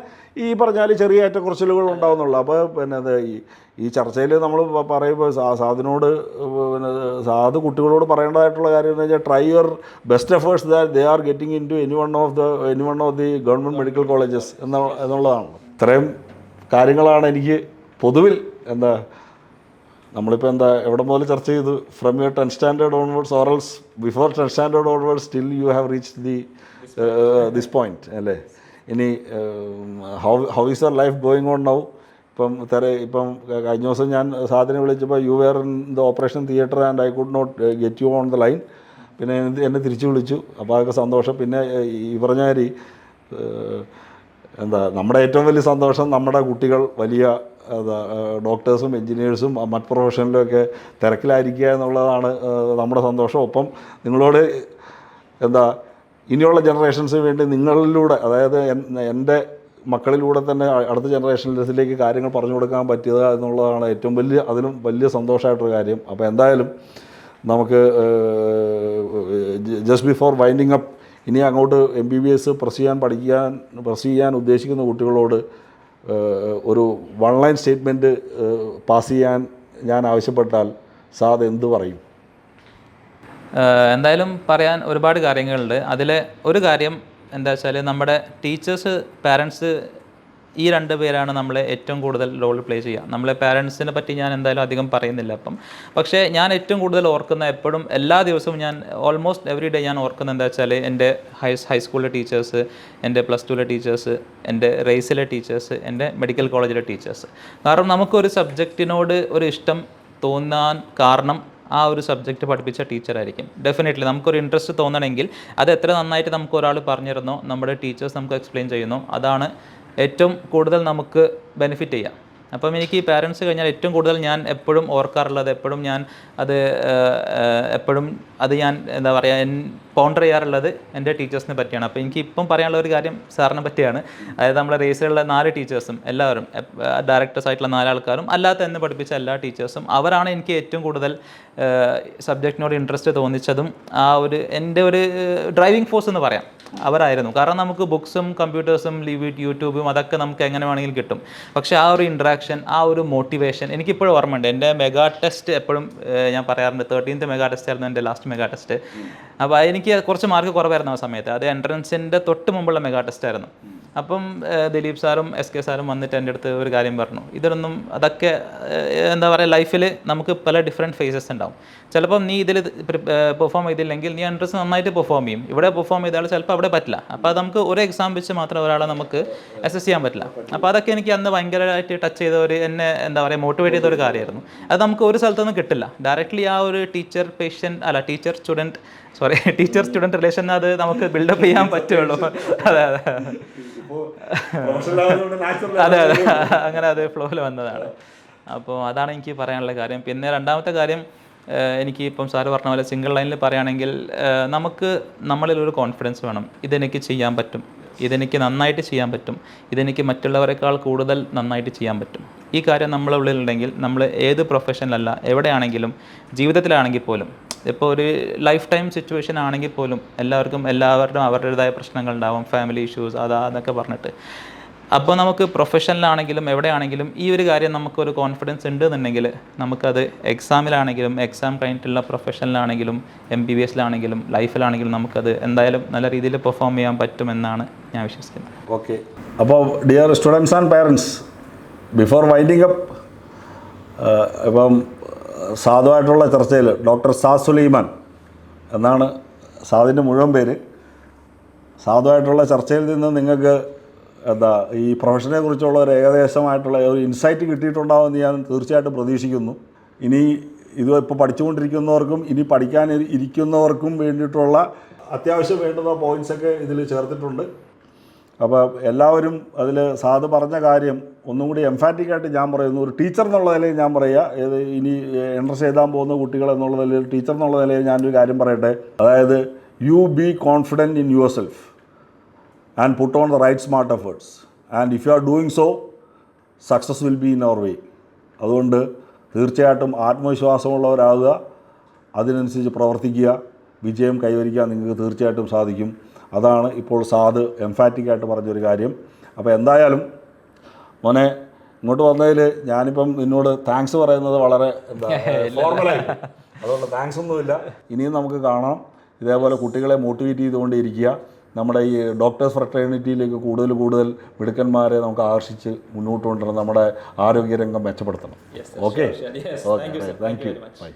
ഈ പറഞ്ഞാൽ ചെറിയ ഏറ്റക്കുറച്ചിലുകൾ ഉണ്ടാവുന്നുള്ളൂ. അപ്പോൾ പിന്നെ ഈ ചർച്ചയിൽ നമ്മൾ പറയുമ്പോൾ സാദിനോട് പിന്നെ സാദ് കുട്ടികളോട് പറയേണ്ടതായിട്ടുള്ള കാര്യം എന്ന് വെച്ചാൽ try your best efforts that they are getting into any one of the government medical colleges എന്നുള്ളതാണ്. ഇത്രയും കാര്യങ്ങളാണ് എനിക്ക് പൊതുവിൽ നമ്മളിപ്പോൾ എവിടെ മുതൽ ചർച്ച ചെയ്തു, from your 10th standard onwards or else before 10th standard onwards still you have reached this point അല്ലേ. ഇനി how is your life going on now? ഇപ്പം കഴിഞ്ഞ ദിവസം ഞാൻ സാധനെ വിളിച്ചപ്പോൾ you were in the operation theatre and I could not get you on the line. പിന്നെ എന്നെ തിരിച്ചു വിളിച്ചു. അപ്പോൾ അതൊക്കെ സന്തോഷം. പിന്നെ ഈ പറഞ്ഞ കാര്യം നമ്മുടെ ഏറ്റവും വലിയ സന്തോഷം നമ്മുടെ കുട്ടികൾ വലിയ ഡോക്ടേഴ്സും എൻജിനീയേഴ്സും മറ്റ് പ്രൊഫഷനിലുമൊക്കെ തിരക്കിലായിരിക്കുക എന്നുള്ളതാണ് നമ്മുടെ സന്തോഷം. ഒപ്പം നിങ്ങളോട് ഇനിയുള്ള ജനറേഷൻസിന് വേണ്ടി നിങ്ങളിലൂടെ, അതായത് എൻ്റെ മക്കളിലൂടെ തന്നെ അടുത്ത ജനറേഷനിലേക്ക് കാര്യങ്ങൾ പറഞ്ഞു കൊടുക്കാൻ പറ്റിയത് എന്നുള്ളതാണ് ഏറ്റവും അതിലും വലിയ സന്തോഷമായിട്ടൊരു കാര്യം. അപ്പോൾ എന്തായാലും നമുക്ക് ജസ്റ്റ് ബിഫോർ വൈൻഡിങ് അപ്പ്, ഇനി അങ്ങോട്ട് MBBS പ്രസ് ചെയ്യാൻ ഉദ്ദേശിക്കുന്ന കുട്ടികളോട് ഒരു 1 ലൈൻ സ്റ്റേറ്റ്മെൻറ്റ് പാസ് ചെയ്യാൻ ഞാൻ ആവശ്യപ്പെട്ടാൽ സാദ് എന്ത് പറയും? എന്തായാലും പറയാൻ ഒരുപാട് കാര്യങ്ങളുണ്ട്. അതിൽ ഒരു കാര്യം എന്താ വെച്ചാൽ, നമ്മുടെ ടീച്ചേഴ്സ്, പാരൻസ്, ഈ 2 പേരാണ് നമ്മളെ ഏറ്റവും കൂടുതൽ റോൾ പ്ലേ ചെയ്യുക. നമ്മളെ പാരൻസിനെ പറ്റി ഞാൻ എന്തായാലും അധികം പറയുന്നില്ല പക്ഷേ ഞാൻ ഏറ്റവും കൂടുതൽ ഓർക്കുന്ന, എപ്പോഴും എല്ലാ ദിവസവും ഞാൻ ഓൾമോസ്റ്റ് എവറി ഡേ ഞാൻ ഓർക്കുന്നത് എന്താ വെച്ചാൽ, എൻ്റെ ഹൈസ്കൂളിലെ ടീച്ചേഴ്സ്, എൻ്റെ +2 ടീച്ചേഴ്സ്, എൻ്റെ റേസിലെ ടീച്ചേഴ്സ്, എൻ്റെ മെഡിക്കൽ കോളേജിലെ ടീച്ചേഴ്സ്. കാരണം നമുക്കൊരു സബ്ജക്റ്റിനോട് ഒരു ഇഷ്ടം തോന്നാൻ കാരണം ആ ഒരു സബ്ജക്റ്റ് പഠിപ്പിച്ച ടീച്ചറായിരിക്കും. ഡെഫിനറ്റ്ലി നമുക്കൊരു ഇൻട്രസ്റ്റ് തോന്നണമെങ്കിൽ അത് എത്ര നന്നായിട്ട് നമുക്ക് ഒരാൾ പറഞ്ഞിരുന്നോ, നമ്മുടെ ടീച്ചേഴ്സ് നമുക്ക് എക്സ്പ്ലെയിൻ ചെയ്യുന്നോ, അതാണ് ഏറ്റവും കൂടുതൽ നമുക്ക് ബെനിഫിറ്റ് ചെയ്യുക. അപ്പം എനിക്ക് ഈ പാരൻസ് കഴിഞ്ഞാൽ ഏറ്റവും കൂടുതൽ ഞാൻ എപ്പോഴും ഓർക്കാറുള്ളത്, എപ്പോഴും ഞാൻ എന്താ പറയുക, പോണ്ടർ ചെയ്യാറുള്ളത് എൻ്റെ ടീച്ചേഴ്സിനെ പറ്റിയാണ്. അപ്പോൾ എനിക്ക് ഇപ്പം പറയാനുള്ള ഒരു കാര്യം സാറിനെ പറ്റിയാണ്. അതായത് നമ്മുടെ റേസിലുള്ള 4 ടീച്ചേഴ്സും എല്ലാവരും, ഡയറക്ടേഴ്സ് ആയിട്ടുള്ള 4 ആൾക്കാരും, അല്ലാത്ത എന്നെ പഠിപ്പിച്ച എല്ലാ ടീച്ചേഴ്സും, അവരാണ് എനിക്ക് ഏറ്റവും കൂടുതൽ സബ്ജക്റ്റിനോട് ഇൻട്രസ്റ്റ് തോന്നിച്ചതും എൻ്റെ ഒരു ഡ്രൈവിംഗ് ഫോഴ്സ് എന്ന് പറയാം അവരായിരുന്നു. കാരണം നമുക്ക് ബുക്സും കമ്പ്യൂട്ടേഴ്സും യൂട്യൂബും അതൊക്കെ നമുക്ക് എങ്ങനെ വേണമെങ്കിലും കിട്ടും. പക്ഷേ ആ ഒരു ഇൻട്രാക്ഷൻ, ആ ഒരു മോട്ടിവേഷൻ എനിക്കിപ്പോഴും ഓർമ്മയുണ്ട്. എൻ്റെ മെഗാ ടെസ്റ്റ് എപ്പോഴും ഞാൻ പറയാറുണ്ട്, 13th മെഗാ ടെസ്റ്റ് ആയിരുന്നു എൻ്റെ ലാസ്റ്റ് മെഗാ ടെസ്റ്റ്. അപ്പോൾ എനിക്ക് കുറച്ച് മാർക്ക് കുറവായിരുന്നു ആ സമയത്ത്. അത് എൻട്രൻസിൻ്റെ തൊട്ട് മുമ്പുള്ള മെഗാ ടെസ്റ്റ് ആയിരുന്നു. അപ്പം ദിലീപ് സാറും SK സാറും വന്നിട്ട് എൻ്റെ അടുത്ത് ഒരു കാര്യം പറഞ്ഞു, അതൊക്കെ എന്താ പറയുക, ലൈഫിൽ നമുക്ക് പല ഡിഫറെൻറ്റ് ഫേസസ് ഉണ്ടാവും. ചിലപ്പം നീ ഇതിൽ പെർഫോം ചെയ്തില്ലെങ്കിൽ നീ എൻട്രൻസ് നന്നായിട്ട് പെർഫോം ചെയ്യും, ഇവിടെ പെർഫോം ചെയ്താൽ ചിലപ്പോൾ അവിടെ പറ്റില്ല. അപ്പോൾ അത് നമുക്ക് ഒരു എക്സാം വെച്ച് മാത്രം ഒരാളെ നമുക്ക് അസസ് ചെയ്യാൻ പറ്റില്ല. അപ്പോൾ അതൊക്കെ എനിക്ക് അന്ന് ഭയങ്കരമായിട്ട് ടച്ച് ചെയ്ത എന്നെ എന്താ പറയുക, മോട്ടിവേറ്റ് ചെയ്ത ഒരു കാര്യമായിരുന്നു. അത് നമുക്ക് ഒരു സ്ഥലത്തൊന്നും കിട്ടില്ല. ഡയറക്റ്റ്ലി ആ ഒരു ടീച്ചർ സ്റ്റുഡൻറ്റ് റിലേഷൻ അത് നമുക്ക് ബിൽഡപ്പ് ചെയ്യാൻ പറ്റുള്ളൂ. അതെ അങ്ങനെ അത് ഫ്ലോയിൽ വന്നതാണ്. അപ്പോൾ അതാണ് എനിക്ക് പറയാനുള്ള കാര്യം. പിന്നെ രണ്ടാമത്തെ കാര്യം, എനിക്ക് ഇപ്പം സാറ് പറഞ്ഞ പോലെ സിംഗിൾ ലൈനിൽ പറയുകയാണെങ്കിൽ, നമ്മളിലൊരു കോൺഫിഡൻസ് വേണം. ഇതെനിക്ക് ചെയ്യാൻ പറ്റും, ഇതെനിക്ക് നന്നായിട്ട് ചെയ്യാൻ പറ്റും, ഇതെനിക്ക് മറ്റുള്ളവരെക്കാൾ കൂടുതൽ നന്നായിട്ട് ചെയ്യാൻ പറ്റും. ഈ കാര്യം നമ്മളെ ഉള്ളിലുണ്ടെങ്കിൽ നമ്മൾ ഏത് പ്രൊഫഷനിലല്ല, എവിടെയാണെങ്കിലും, ജീവിതത്തിലാണെങ്കിൽ പോലും, ഇപ്പോൾ ഒരു ലൈഫ് ടൈം സിറ്റുവേഷൻ ആണെങ്കിൽ പോലും എല്ലാവരുടെയും അവരുടേതായ പ്രശ്നങ്ങളുണ്ടാവും, ഫാമിലി ഇഷ്യൂസ് അതൊക്കെ പറഞ്ഞിട്ട്. അപ്പോൾ നമുക്ക് പ്രൊഫഷനിലാണെങ്കിലും എവിടെയാണെങ്കിലും ഈ ഒരു കാര്യം നമുക്കൊരു കോൺഫിഡൻസ് ഉണ്ടെന്നുണ്ടെങ്കിൽ നമുക്കത് എക്സാമിലാണെങ്കിലും, എക്സാം കഴിഞ്ഞിട്ടുള്ള പ്രൊഫഷനിലാണെങ്കിലും, MBBSലാണെങ്കിലും, ലൈഫിലാണെങ്കിലും നമുക്കത് എന്തായാലും നല്ല രീതിയിൽ പെർഫോം ചെയ്യാൻ പറ്റുമെന്നാണ് ഞാൻ വിശ്വസിക്കുന്നത്. ഓക്കെ. അപ്പോൾ dear students and parents, before winding up, ഇപ്പം സാദുവായിട്ടുള്ള ചർച്ചയിൽ ഡോക്ടർ സാദ് സുലൈമാൻ എന്നാണ് സാദിൻ്റെ മുഴുവൻ പേര്. സാദുവായിട്ടുള്ള ചർച്ചയിൽ നിന്ന് നിങ്ങൾക്ക് ഈ പ്രൊഫഷനെ കുറിച്ചുള്ള ഒരു ഏകദേശമായിട്ടുള്ള ഒരു ഇൻസൈറ്റ് കിട്ടിയിട്ടുണ്ടാകുമെന്ന് ഞാൻ തീർച്ചയായിട്ടും പ്രതീക്ഷിക്കുന്നു. ഇനി ഇത് ഇപ്പോൾ പഠിച്ചുകൊണ്ടിരിക്കുന്നവർക്കും ഇനി പഠിക്കാൻ ഇരിക്കുന്നവർക്കും വേണ്ടിയിട്ടുള്ള അത്യാവശ്യം വേണ്ടുന്ന പോയിൻറ്റ്സൊക്കെ ഇതിൽ ചേർത്തിട്ടുണ്ട്. അപ്പോൾ എല്ലാവരും അതിൽ സാധു പറഞ്ഞ കാര്യം ഒന്നും കൂടി എംഫാറ്റിക്കായിട്ട് ഞാൻ പറയുന്നു. ഒരു ടീച്ചർ എന്നുള്ള നിലയിൽ ഞാൻ പറയുക, ഇനി എൻട്രൻസ് എഴുതാൻ പോകുന്ന കുട്ടികൾ എന്നുള്ള നിലയിൽ, ടീച്ചർ എന്നുള്ള നിലയിൽ ഞാനൊരു കാര്യം പറയട്ടെ. അതായത് you be confident in yourself and put on the right smart efforts and if you are doing so success will be in our way. അതുകൊണ്ട് തീർച്ചയായിട്ടും ആത്മവിശ്വാസമുള്ളവരാകുക, അതിനനുസരിച്ച് പ്രവർത്തിക്കുക, വിജയം കൈവരിക്കാൻ നിങ്ങൾക്ക് തീർച്ചയായിട്ടും സാധിക്കും. അതാണ് ഇപ്പോൾ സാദ് എംഫാറ്റിക്കായിട്ട് പറഞ്ഞൊരു കാര്യം. അപ്പോൾ എന്തായാലും മോനെ ഇങ്ങോട്ട് വന്നതിൽ ഞാനിപ്പം നിന്നോട് താങ്ക്സ് പറയുന്നത് വളരെ ഫോർമലായി, അതുകൊണ്ട് താങ്ക്സ് ഒന്നുമില്ല. ഇനിയും നമുക്ക് കാണാം. ഇതേപോലെ കുട്ടികളെ മോട്ടിവേറ്റ് ചെയ്തുകൊണ്ടേയിരിക്കുക. നമ്മുടെ ഈ ഡോക്ടേഴ്സ് ഫ്രട്ടേണിറ്റിയിലേക്ക് കൂടുതൽ മിടുക്കന്മാരെ നമുക്ക് ആകർഷിച്ച് മുന്നോട്ട് കൊണ്ടുവരണം. നമ്മുടെ ആരോഗ്യരംഗം മെച്ചപ്പെടുത്തണം. Okay, thank you. ബൈ.